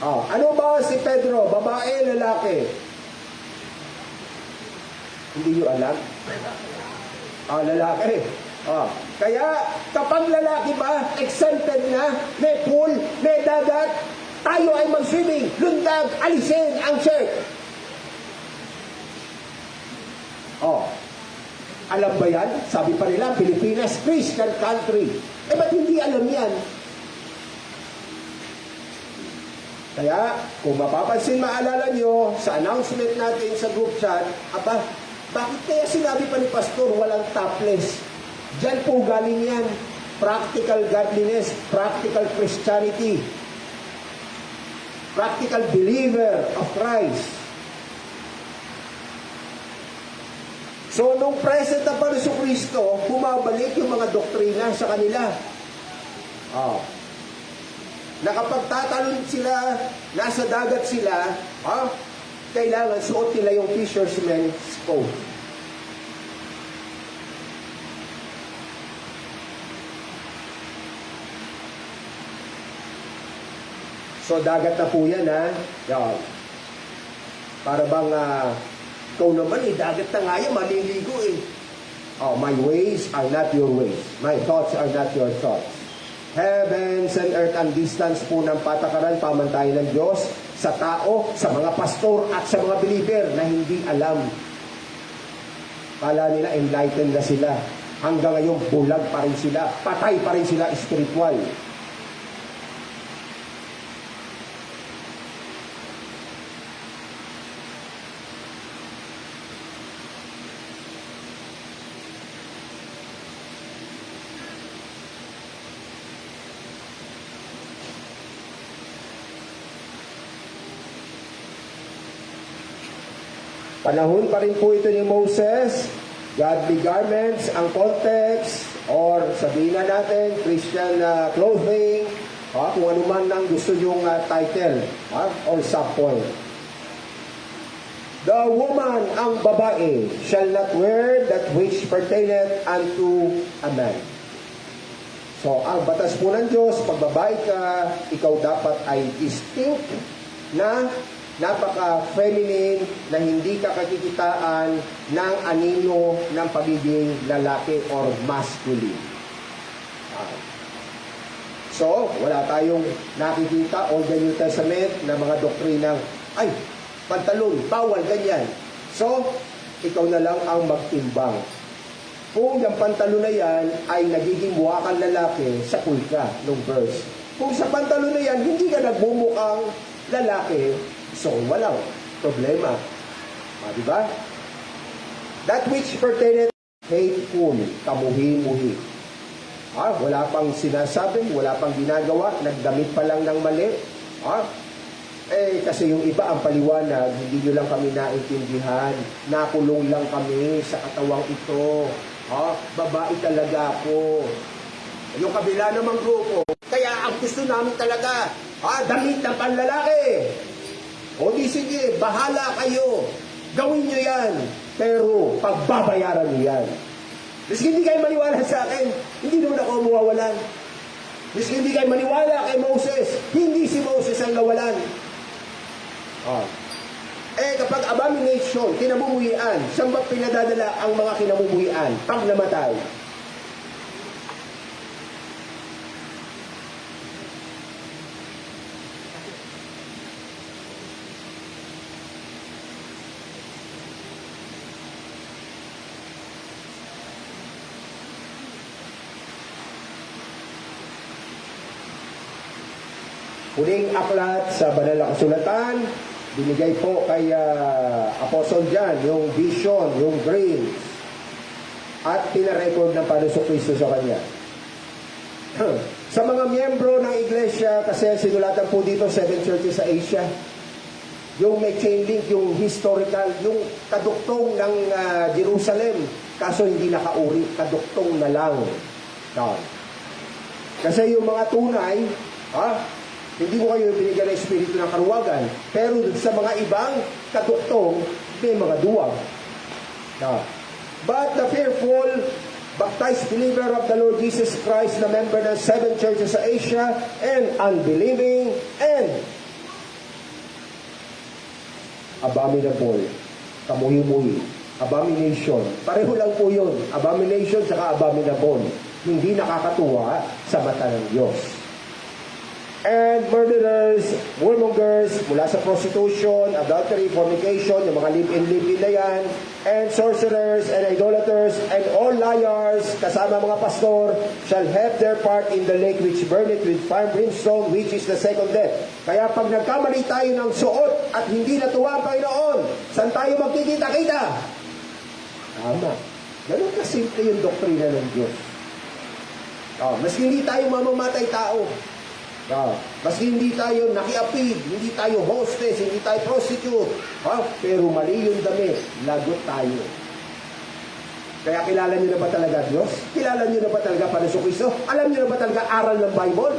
Ano ba si Pedro? Babae, lalaki? Hindi nyo alam? Lalaki. Kaya kapag lalaki ba, exempted na, may pool, may dagat, tayo ay mag-swimming, lundag, alisin ang shirt. Alam ba yan? Sabi pa nila, Pilipinas, Christian country. Ba't hindi alam yan? Kaya, kung mapapansin, maalala nyo, sa announcement natin sa group chat, bakit kaya sinabi pa ni Pastor, walang topless? Diyan po galing yan. Practical godliness, practical Christianity, practical believer of Christ. So, nung present na Panginoon Kristo, bumabalik yung mga doktrina sa kanila. Na kapag tatalon sila, nasa dagat sila, kailangan suot nila yung fisherman's coat. So, dagat na po yan, ha? Yan. Para bang, ikaw naman, dagat na nga yan, maliligo, my ways are not your ways. My thoughts are not your thoughts. Heavens and earth ang distance po ng patakaran, pamantayan ng Diyos sa tao, sa mga pastor at sa mga believer na hindi alam. Kala nila enlightened na sila. Hanggang ngayon, bulag pa rin sila. Patay pa rin sila spiritual. Panahon pa rin po ito ni Moses, godly garments, ang context, or sabihin na natin, Christian clothing, kung ano man ang gusto yung title, or subpoint. The woman, ang babae, shall not wear that which pertaineth unto a man. So, ang batas po ng Diyos, pag babae ka, ikaw dapat ay distinct na napaka-feminine na hindi ka kakikitaan ng anino ng pagiging lalaki or masculine. So, wala tayong nakikita all the New Testament na mga doktrinang, pantalon, bawal, ganyan. So, ikaw na lang ang magtimbang. Kung yung pantalon na yan ay nagiging mukha kang lalaki, sakul ka nung verse. Kung sa pantalon na yan, hindi ka nagbumukhang lalaki, so, walang problema. Diba? That which pertaineth hateful, kamuhi-muhi. Wala pang sinasabi, wala pang ginagawa, nagdamit pa lang ng mali. Kasi yung iba ang paliwanag, hindi nyo lang kami naintindihan, nakulong lang kami sa katawang ito. Babae talaga ako. Yung kabila namang grupo, kaya ang gusto namin talaga, damit ng panlalaki. O di sige, bahala kayo. Gawin nyo yan. Pero pagbabayaran nyo yan. Miski hindi kayo maniwala sa akin, hindi naman ako mawawalan. Miski hindi kayo maniwala kay Moses, hindi si Moses ang nawalan. Kapag abomination, kinamumuhian, saan ba pinadadala ang mga kinamumuhian pag namatay? Huling aklat sa Banal na Kasulatan, Binigay po kay Apostle John yung vision, yung dreams. At pinarecord ng Panginoon Kristo sa kanya. Sa mga miyembro ng iglesia, kasi sinulatan po dito 7 churches sa Asia, yung may chain link, yung historical, yung kaduktong ng Jerusalem, kaso hindi nakauri, kaduktong na lang. No. Kasi yung mga tunay, hindi ko kayo binigyan ng espiritu ng karuwagan, pero sa mga ibang kaduktong, may mga duwag. No. But the fearful, baptized believer of the Lord Jesus Christ, na member ng 7 churches sa Asia, and unbelieving, and abominable, kamuhi-muhi, abomination. Pareho lang po yun. Abomination saka abominable. Hindi nakakatuwa sa mata ng Diyos. And murderers, warmongers, mula sa prostitution, adultery, fornication, yung mga live-in na yan, and sorcerers, and idolaters, and all liars, kasama mga pastor, shall have their part in the lake which burneth with fire and brimstone, which is the second death. Kaya pag nagkamali tayo ng suot at hindi natuwa ang Panginoon, saan tayo magkikita-kita? Tama. Ganun kasimple yung doktrina ng Diyos. Maski hindi tayo mamamatay tao, maski hindi tayo nakiapid, hindi tayo hostess, hindi tayo prostitute, pero mali yung damit, lagot tayo. Kaya kilala nyo na ba talaga Diyos? Kilala nyo na ba talaga Panginoon Kristo? Alam nyo na ba talaga aral ng Bible?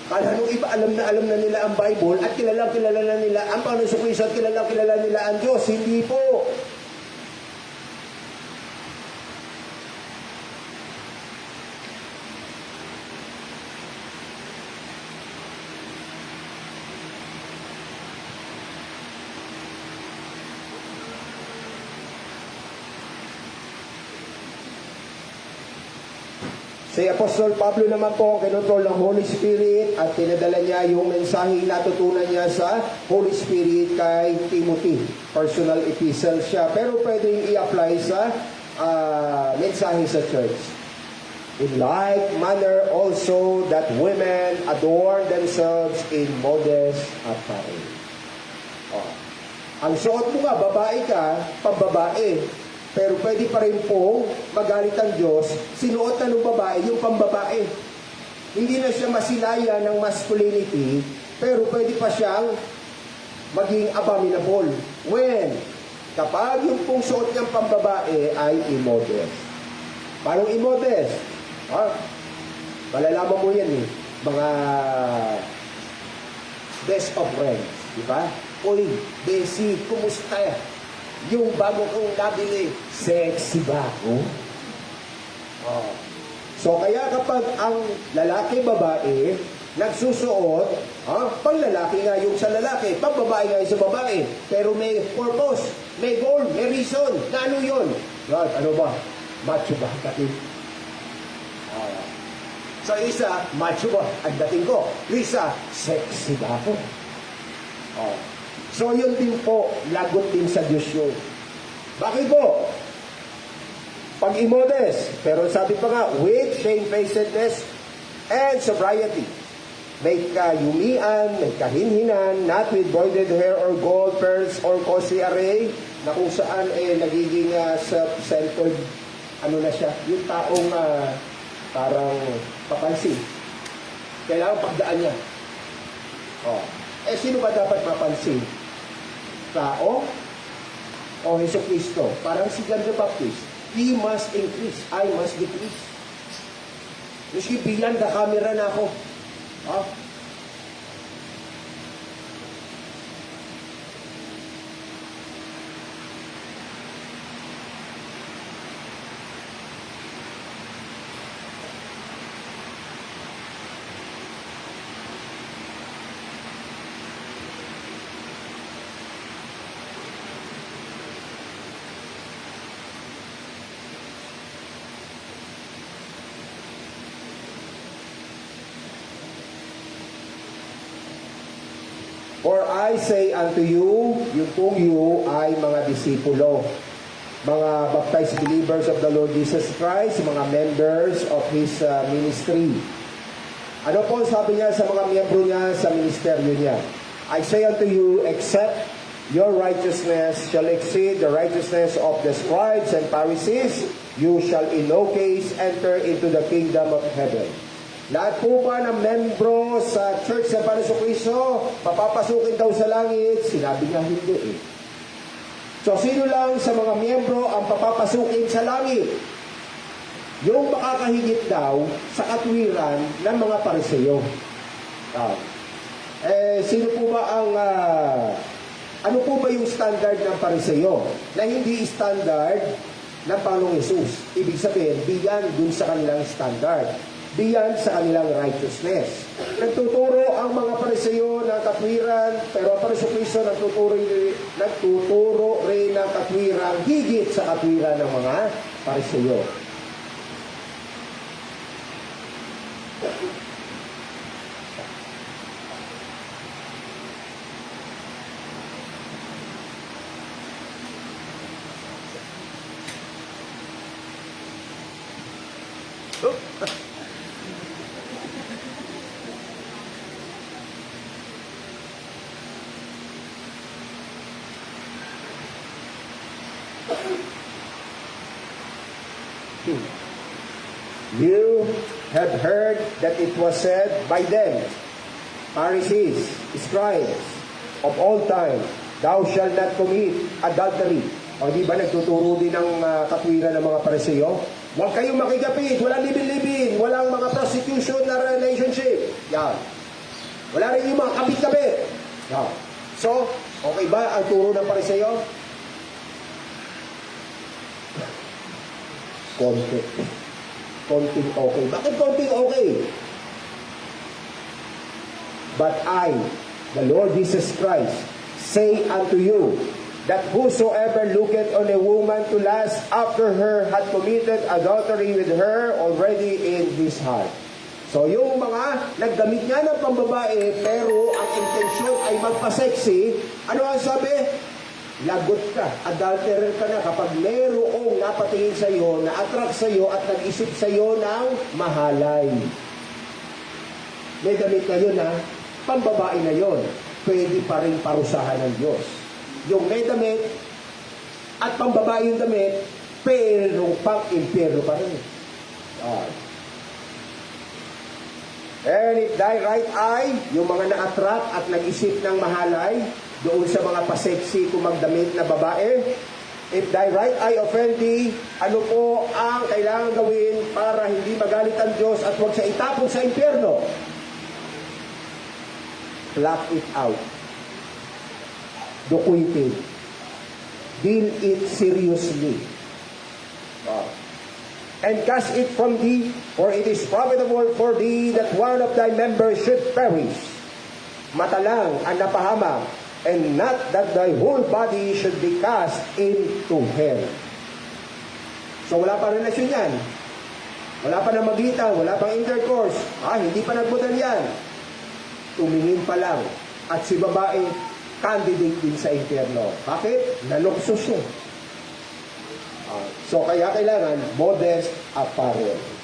Kala nung iba alam na nila ang Bible at kilala na nila ang Panginoon Kristo at kilala nila ang Diyos. Hindi po. Si Apostol Pablo naman po ang kinontrol ng Holy Spirit at pinadala niya yung mensaheng natutunan niya sa Holy Spirit kay Timothy. Personal epistle siya. Pero pwedeng i-apply sa mensahe sa church. In like manner also that women adorn themselves in modest apparel. Ang suot mo nga, babae ka, pambabae. Pero pwede pa rin pong magalit ang Diyos, sinuot na ng babae yung pambabae. Hindi na siya masilaya ng masculinity, pero pwede pa siyang maging abominable. When? Kapag yung pong suot niyang pambabae ay immodest. Parang immodest. Malalaman mo yan eh. Mga best of friends. Diba? Uy, Desi, kumusta? Yung bago kong nabili, sexy ba ako? So kaya kapag ang lalaki babae nagsusuot, pang lalaki nga yung sa lalaki, pang babae nga yung sa babae, pero may purpose, may goal, may reason, na ano yun? God, ano ba? Macho ba ang dating? Sa isa, macho ba ang dating ko? Yung isa, sexy ba ako? So yun din po, lagot din sa Diyos yun. Bakit po? Pag immodest, pero sabi pa nga, with shamefacedness and sobriety. May kayumian, may kahinhinan, not with broidered hair or gold, pearls, or costly array, na kung saan nagiging self-centered, ano na siya, yung taong parang papansin. Kailangan pagdaan niya. Sino ba dapat mapansin? Tao o Jesucristo? Parang si John the Baptist. He must increase, I must decrease. Miski beyond the camera na ako. For I say unto you, yung pong you ay mga disipulo, mga baptized believers of the Lord Jesus Christ, mga members of His ministry. Ano po sabi niya sa mga miyembro niya sa ministeryo niya? I say unto you, except your righteousness shall exceed the righteousness of the scribes and Pharisees, you shall in no case enter into the kingdom of heaven. Lahat po ba ng membro sa Church ng Jesucristo, papapasukin daw sa langit? Sinabi niya hindi eh. So sino lang sa mga miyembro ang papapasukin sa langit? Yung makakahigit daw sa katwiran ng mga Pariseo. Sino po ba ang ano po ba yung standard ng Pariseo na hindi standard ng Panginoong Hesus? Ibig sabihin, diyan dun sa kanilang standard. Diyan sa kanilang righteousness. Nagtuturo ang mga Pariseo ng katwiran, pero ang Jesucristo nagtuturo rin ng katwiran higit sa katwiran ng mga Pariseo. You have heard that it was said by them, Pharisees, scribes, of all time, thou shalt not commit adultery. O di ba nagtuturo din ng katwiran ng mga Pariseo? Huwag kayong makigapit, walang libin-libin, walang mga prostitution na relationship. Yan. Wala rin yung mga kapit-kapit. Yan. So, okay ba ang turo ng Pariseo? Konting okay. Bakit konting okay? But I, the Lord Jesus Christ, say unto you, that whosoever looketh on a woman to lust after her had committed adultery with her already in his heart. So yung mga nagdamit nga ng pambabae, pero ang intensyon ay magpa-sexy, ano ang sabi? Lagot ka, adulterer ka na kapag mayroong napatingin sa iyo, na-attract sa iyo at nag-isip sa iyo ng mahalay. May damit na yun ha, pambabae na yun, pwede pa rin parusahan ng Diyos. Yung may damit at pambabae yung damit, pero pang-impyerno pa rin. And if thy right eye, yung mga na-attract at nag-isip ng mahalay, doon sa mga pasexy kung magdamit na babae, if thy right eye offend thee, ano po ang kailangan gawin para hindi magalit ang Diyos at huwag siya itapon sa impyerno? Pluck it out. Dukuitin. Deal it seriously. And cast it from thee, for it is profitable for thee that one of thy members should perish. Matalang ang napahamak, and not that thy whole body should be cast into hell. So wala pa relasyon yan. Wala pa namagitan, wala pang intercourse. Hindi pa nagbutan yan. Tumingin pa lang. At si babae, candidate din sa impyerno. Bakit? Naluksos siya. So kaya kailangan modest apparel.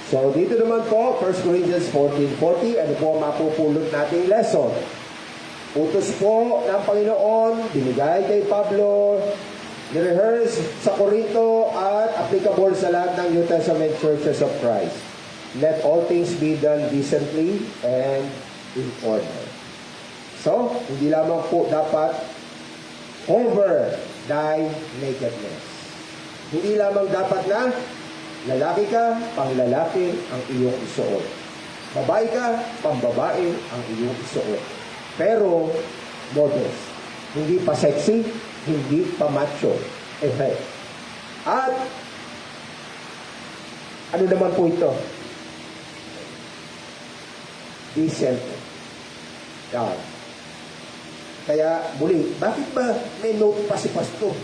So, dito naman po, 1 Corinthians 14:40, ano po ang mapupulot nating lesson? Utos po ng Panginoon, binigay kay Pablo, ni-rehearse sa Corinto, at applicable sa lahat ng New Testament churches of Christ. Let all things be done decently and in order. So, hindi lamang po dapat cover thy nakedness. Hindi lamang dapat na lalaki ka, panglalaki ang iyong isuot. Babae ka, pambabae ang iyong isuot. Pero, modest. Hindi pa sexy, hindi pa macho. Effect. At, Ano naman po ito? Decent. Yan. Kaya muli, bakit ba may note pa si Pastor?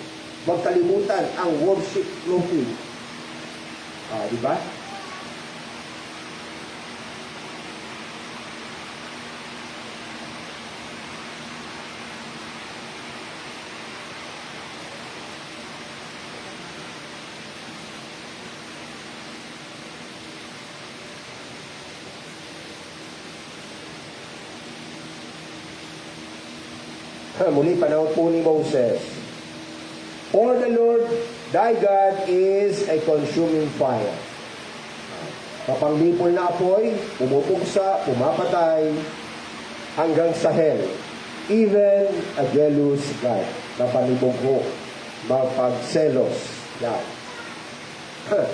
Huwag kalimutan ang worship clothing. Di ba? Muli, panahon po ni Moses. For the Lord, thy God is a consuming fire. Kapanglipol na apoy, pumupugsa, pumapatay, hanggang sa hell. Even a jealous God. Kapanibog mapagselos. Yan.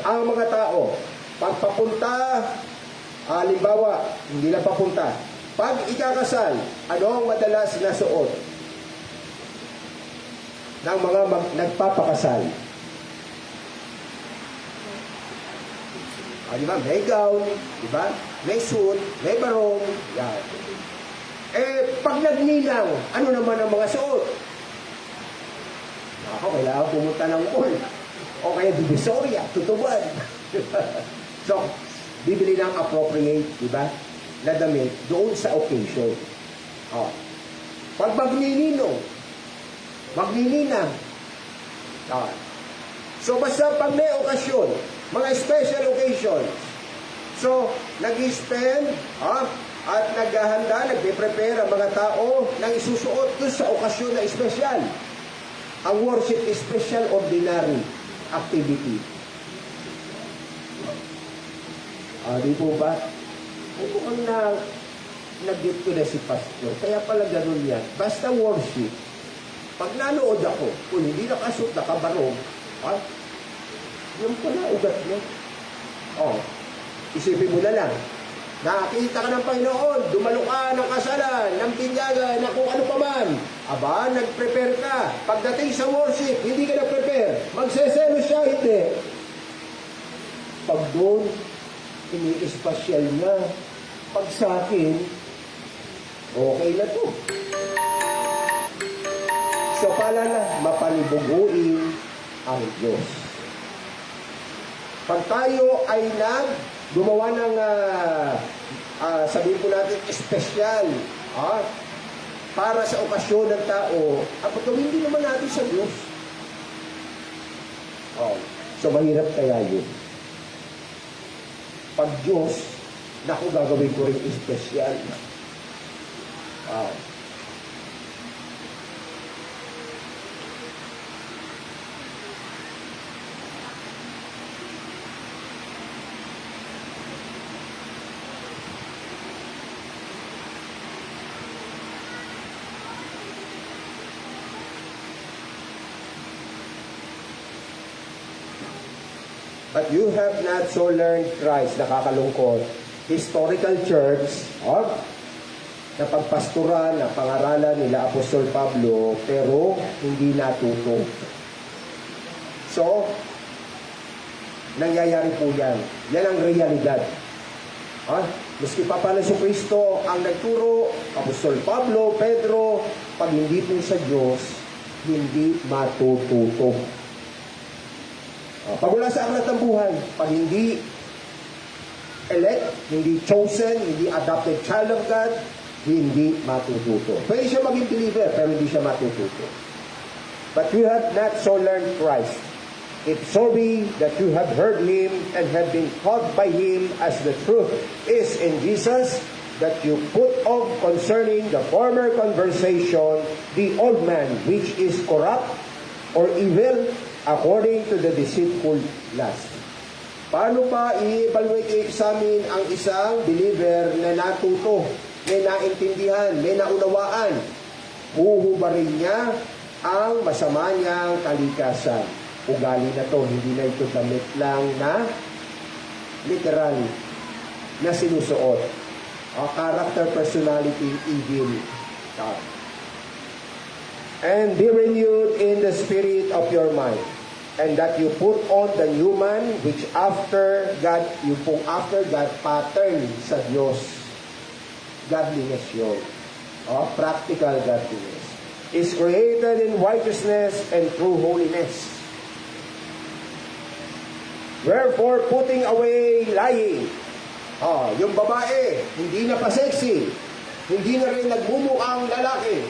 Ang mga tao, pagpapunta, halimbawa, hindi na papunta. Pag ikakasal, ano ang madalas na suot ng mga nagpapakasal? Di ba? May gown, di ba? May suit, may barong. Yan. Pag nagninang, ano naman ang mga suot? Ako, kailangan pumunta ng mall. O kaya Divisoria, Tutuban. So, bibili ng appropriate, di ba? Na damit doon sa occasion. Pag magnininong, magnininang. So, basta pag may okasyon, mga special occasion, so, nag-spend, at naghahanda, nagpe-prepare ang mga tao ng isusuot doon sa okasyon na espesyal. Ang worship is special ordinary activity. Di po ba? Mukhang nag-get ko na si Pastor. Kaya pala ganun yan. Basta worship. Pag nanood ako, kung hindi nakasuot, nakabarong, yung pala ugat mo. Isipin mo na lang. Nakakita ka ng Panginoon, dumalo ka ng kasalan, ng pinyagan, na kung ano pa man. Aba, nag-prepare ka. Pagdating sa worship, hindi ka nag-prepare. Magseselos siya, hindi. Pag doon, ini-espasyal na. Pag sa akin, okay na to. So, paalala, mapanibuguin ang Diyos. Pag tayo ay gumawa ng, sabihin po natin, espesyal, para sa okasyon ng tao, at pagkawin din naman natin sa Diyos. So, mahirap kaya yun. Pag Diyos, naku, gagawin ko rin espesyal. But you have not so learned Christ. Nakakalungkot. Historical church, na pagpasturan, na pangaralan nila Apostol Pablo, pero hindi natuto. So, nangyayari po yan. Yan ang realidad. Maski pa pala si Kristo ang nagturo, Apostol Pablo, Pedro, pag hindi po sa Diyos, hindi matututo. Pag wala sa aklat ng buhay, pag hindi elect, hindi chosen, hindi adopted child of God, hindi matututo. Pwede siya maging believer, pero hindi siya matututo. But you have not so learned Christ. If so be that you have heard Him and have been taught by Him as the truth is in Jesus, that you put off concerning the former conversation the old man which is corrupt or evil according to the deceitful lust. Paano pa i-evaluate, i-examine ang isang believer na natuto, may naintindihan, may naunawaan? Huhubarin niya ang masama niyang kalikasan. Ugali na to, hindi na ito damit lang na literal na sinusuot. Character, personality, evil. And be renewed in the spirit of your mind. and that you put on the new man which after God, yung pong after God pattern sa Diyos. Godliness yun. Practical godliness. Is created in righteousness and true holiness. Wherefore, putting away lying. Yung babae, hindi na pa sexy. Hindi na rin nagmumukhang lalaki.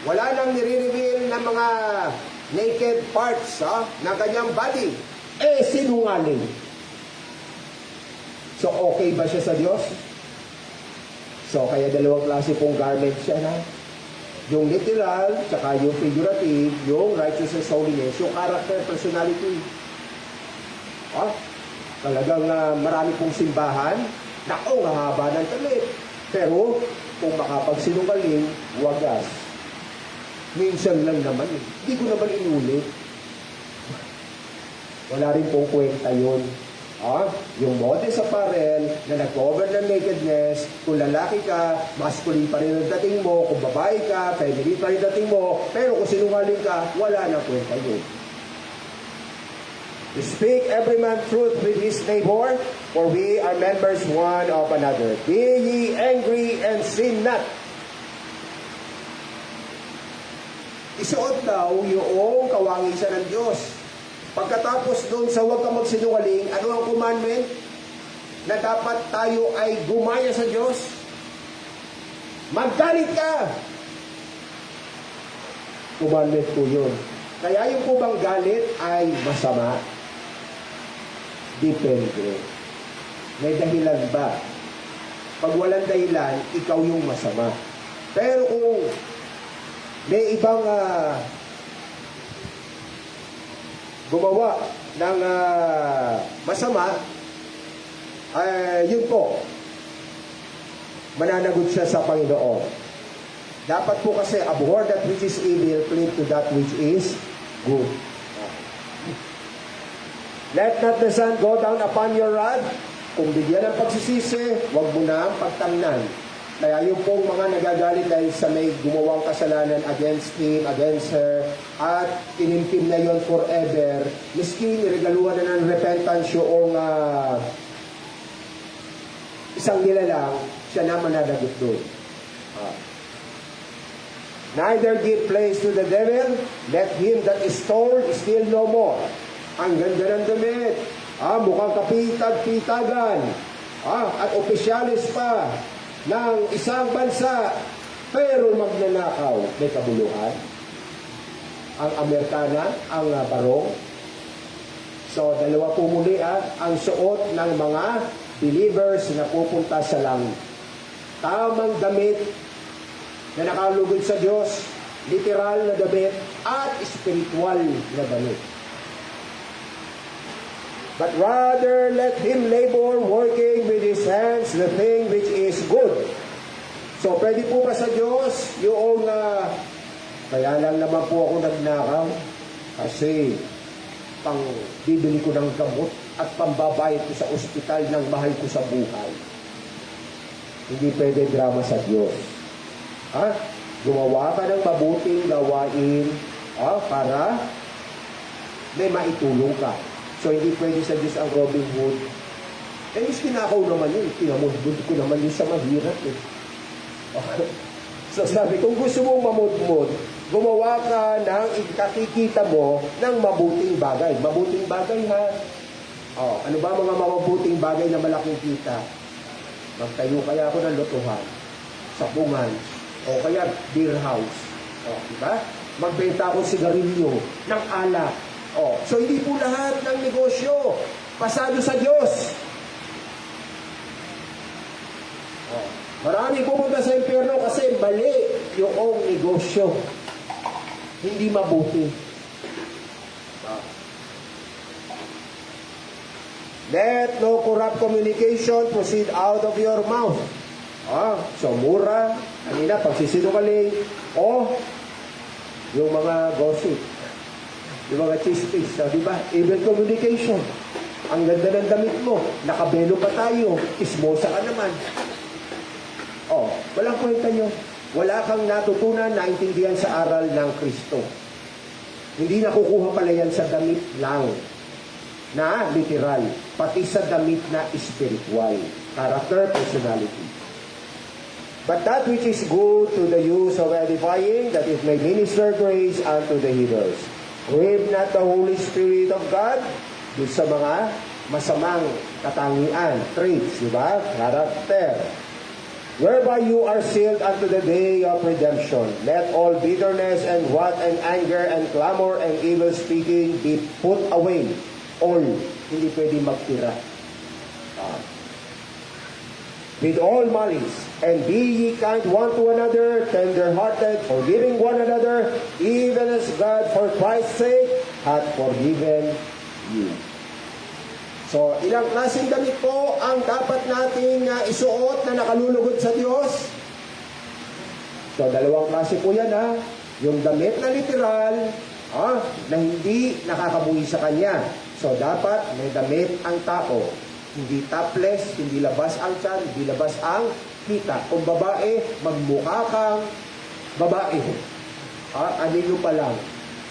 Wala nang nire-reveal ng mga naked parts ng kanyang body. Sinungaling. So, okay ba siya sa Diyos? So, kaya dalawang klase pong garment siya na. Yung literal, tsaka yung figurative, yung righteousness, holiness, yung character, personality. Talagang marami pong simbahan, nako, haba ng damit. Pero, kung makapagsinungaling, wagas. Minsan lang naman. Hindi ko naman inulit. Wala rin pong kwenta yun. Yung modest apparel na nag-cover ng nakedness, kung lalaki ka, masculine pa rin ang dating mo, kung babae ka, feminine pa rin ang dating mo, pero kung sinungaling ka, wala na kwenta yun. To speak every man truth with his neighbor, for we are members one of another. Be ye angry and sin not. Isuot daw yung kawangisan ng Diyos. Pagkatapos doon sa huwag kang magsinungaling, ano ang commandment? Na dapat tayo ay gumaya sa Diyos. Maggalit ka! Commandment po yun. Kaya yung po bang galit ay masama? Depende. May dahilan ba? Pag walang dahilan, ikaw yung masama. Pero kung may ibang gumawa ng masama, yun po, mananagot siya sa Panginoon. Dapat po kasi abhor that which is evil, cleave to that which is good. Let not the sun go down upon your wrath. Kung bigyan ng pagsisisi, huwag mo na ang pagtamnan. Kaya yung pong mga nagagalit dahil sa may gumawang kasalanan against him, against her, at inimpim na yon forever, miski niregaluhan na ng repentance yung isang nilalang, siya na mananagot doon. Neither give place to the devil, let him that is torn steal no more. Ang ganda ng damit, mukhang kapitag-pitagan, at opisyalis pa ng isang bansa, pero magnanakaw, may kabuluhan. Ang Amerikana, ang barong. So, dalawa po muli ang suot ng mga believers na pupunta sa langit. Tamang damit na nakalugod sa Diyos, literal na damit, at spiritual na damit. But rather let him labor working with his hands the thing which is good. So, pwede po ba sa Diyos yung kaya lang naman po ako nagnakaw kasi pang bibili ko ng gamot at pambabayad ko sa ospital ng mahal ko sa buhay. Hindi pwede drama sa Diyos. Gumawa ka ng mabuting gawain para may maitulong ka. So, hindi pwede sa Diyos ang Robin Hood. Mas kinakaw naman yun. Pinamudmud ko naman yun sa mahirap. So, sabi, kung gusto mong mamudmud, gumawa ka ng ikakikita mo ng mabuting bagay. Mabuting bagay, ha? Ano ba mga mabuting bagay na malaking kita? Magtayo kaya ako ng lotohan, sapungan, o kaya beer house. Diba? Magbenta ako sigarilyo, ng alak. So hindi po lahat ng negosyo pasado sa Diyos. Marami pupunta sa impyerno kasi mali yung negosyo. Hindi mabuti. Let no corrupt communication proceed out of your mouth. So mura, kanina pagsisinungaling, yung mga gossip. Yung mga chismis, di ba? Evil communication. Ang ganda ng damit mo. Nakabelo pa tayo. Kismosa ka naman. Walang kwenta nyo. Wala kang natutunan, naintindihan sa aral ng Kristo. Hindi nakukuha pala yan sa damit lang na literal, pati sa damit na spiritual, character, personality. But that which is good to the use of edifying, that it may minister grace unto the hearers. Grieve not the Holy Spirit of God, dun sa mga masamang katangian, traits, di ba? Character. Whereby you are sealed unto the day of redemption. Let all bitterness and wrath and anger and clamor and evil speaking be put away. All. Hindi pwede magtira. With all malice, and be ye kind one to another, tender-hearted, forgiving one another, even as God for Christ's sake hath forgiven you. So, ilang klaseng damit po ang dapat nating isuot na nakalulugod sa Diyos? So, dalawang klase po yan ha. Yung damit na literal, na hindi nakakabuhi sa Kanya. So, dapat may damit ang tao. Hindi topless, hindi labas ang tiyan, hindi labas ang kita. Kung babae, magmukha kang babae. Anino pa lang.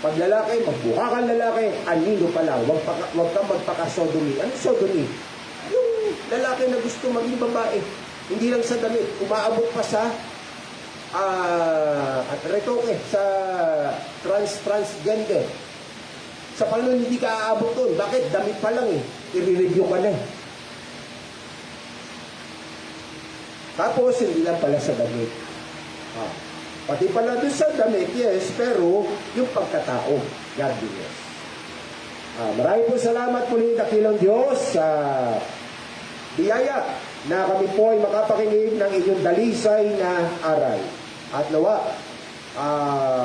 Pag lalaki, magbuka kang lalaki, anino pa lang. Huwag kang magpaka-sodomy. Ano sodomy? Yung lalaki na gusto maging babae. Hindi lang sa damit. Umaabot pa sa retoke, sa transgender. Sa paano hindi ka aabot doon? Bakit? Damit pa lang eh. I-review ka na eh. Tapos, hindi lang pala sa damit. Pati pala doon sa damit, yes, pero yung pagkatao, God bless. Maraming po salamat muli, dakilang Diyos, sa biyaya na kami po ay makapakinig ng inyong dalisay na aral. At nawa,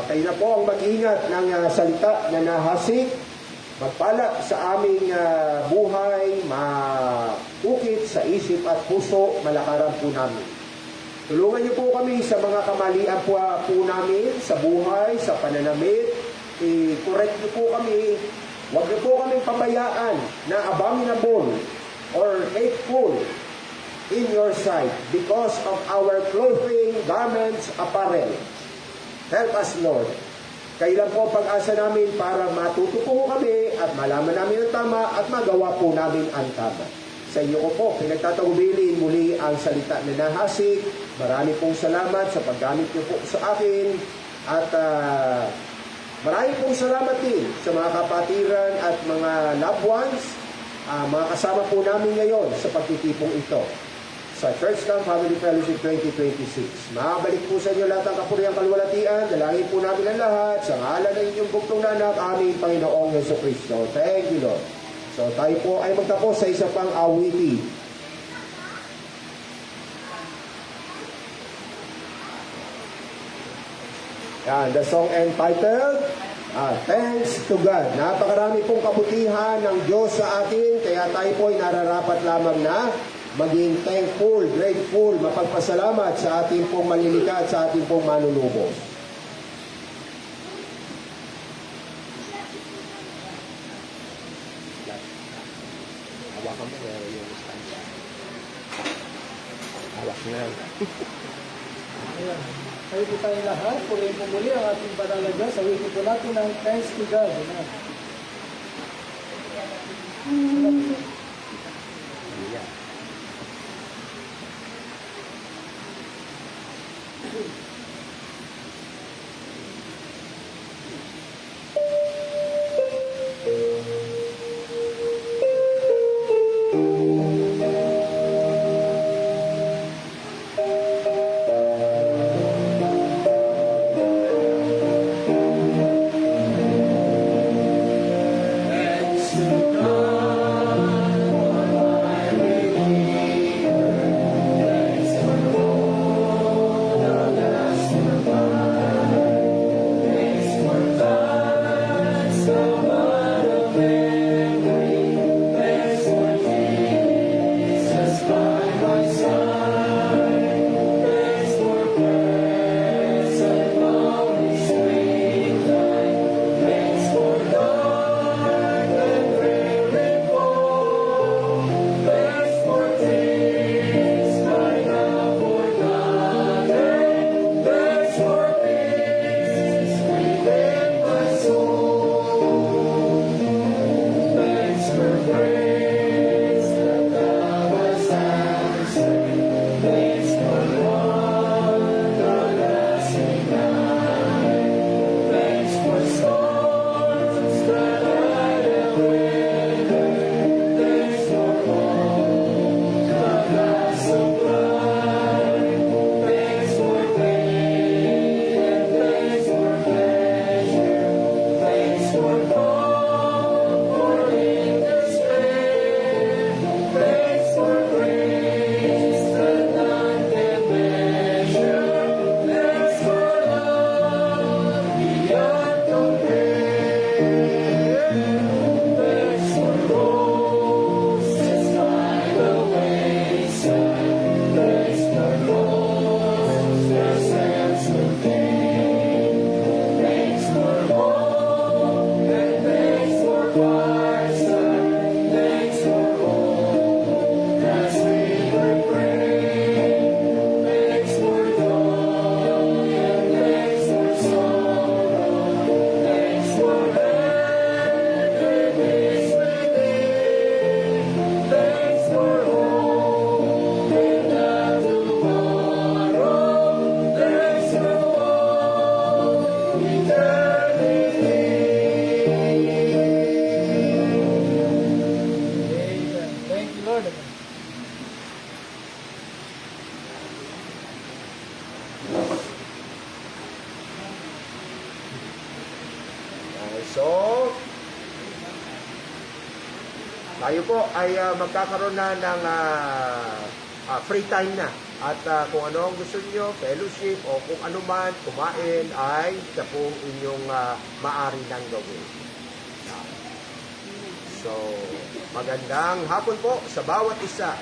kayo na po ang mag-ingat ng salita na nahasik, magpala sa aming buhay, maukit sa isip at puso, malakaran po namin. Tulungan niyo po kami sa mga kamalian po namin, sa buhay, sa pananamit. I-correct niyo po kami. Huwag niyo po kaming pabayaan na abominable or hateful in your sight because of our clothing, garments, apparel. Help us, Lord. Kailan po pag-asa namin para matuto po kami at malaman namin ang tama at magawa po namin ang tama. Sa inyo ko po, pinagtatagubilin muli ang salita na nahasik. Marami pong salamat sa paggamit niyo po sa akin. At marami pong salamat din sa mga kapatiran at mga loved ones, mga kasama po namin ngayon sa pagtitipong ito sa Church Camp Family Fellowship 2026. Makabalik po sa inyo lahat ng kapuriang kalwalatian. Dalangin po namin ang lahat sa ngalan ng inyong bugtong na anak, aming Panginoong Jesucristo. Thank you, Lord. So tayo po ay magtapos sa isa pang awiti. Yan, the song entitled, Thanks to God. Napakarami pong kabutihan ng Diyos sa atin, kaya tayo po ay nararapat lamang na maging thankful, grateful, mapagpasalamat sa ating pong malilika at sa ating pong manunubos. Hawakan mo yung stand. Hawak na yan. Ayan. Kayo po tayong lahat, purihin po muli ang ating banal na Diyos. Sawitin po natin ng thanks to God. Amen. Lord. So, tayo po ay magkakaroon na ng free time na. At kung ano ang gusto nyo, fellowship o kung ano man, kumain ay siya pong inyong maari nang gawin. So, magandang hapon po sa bawat isa.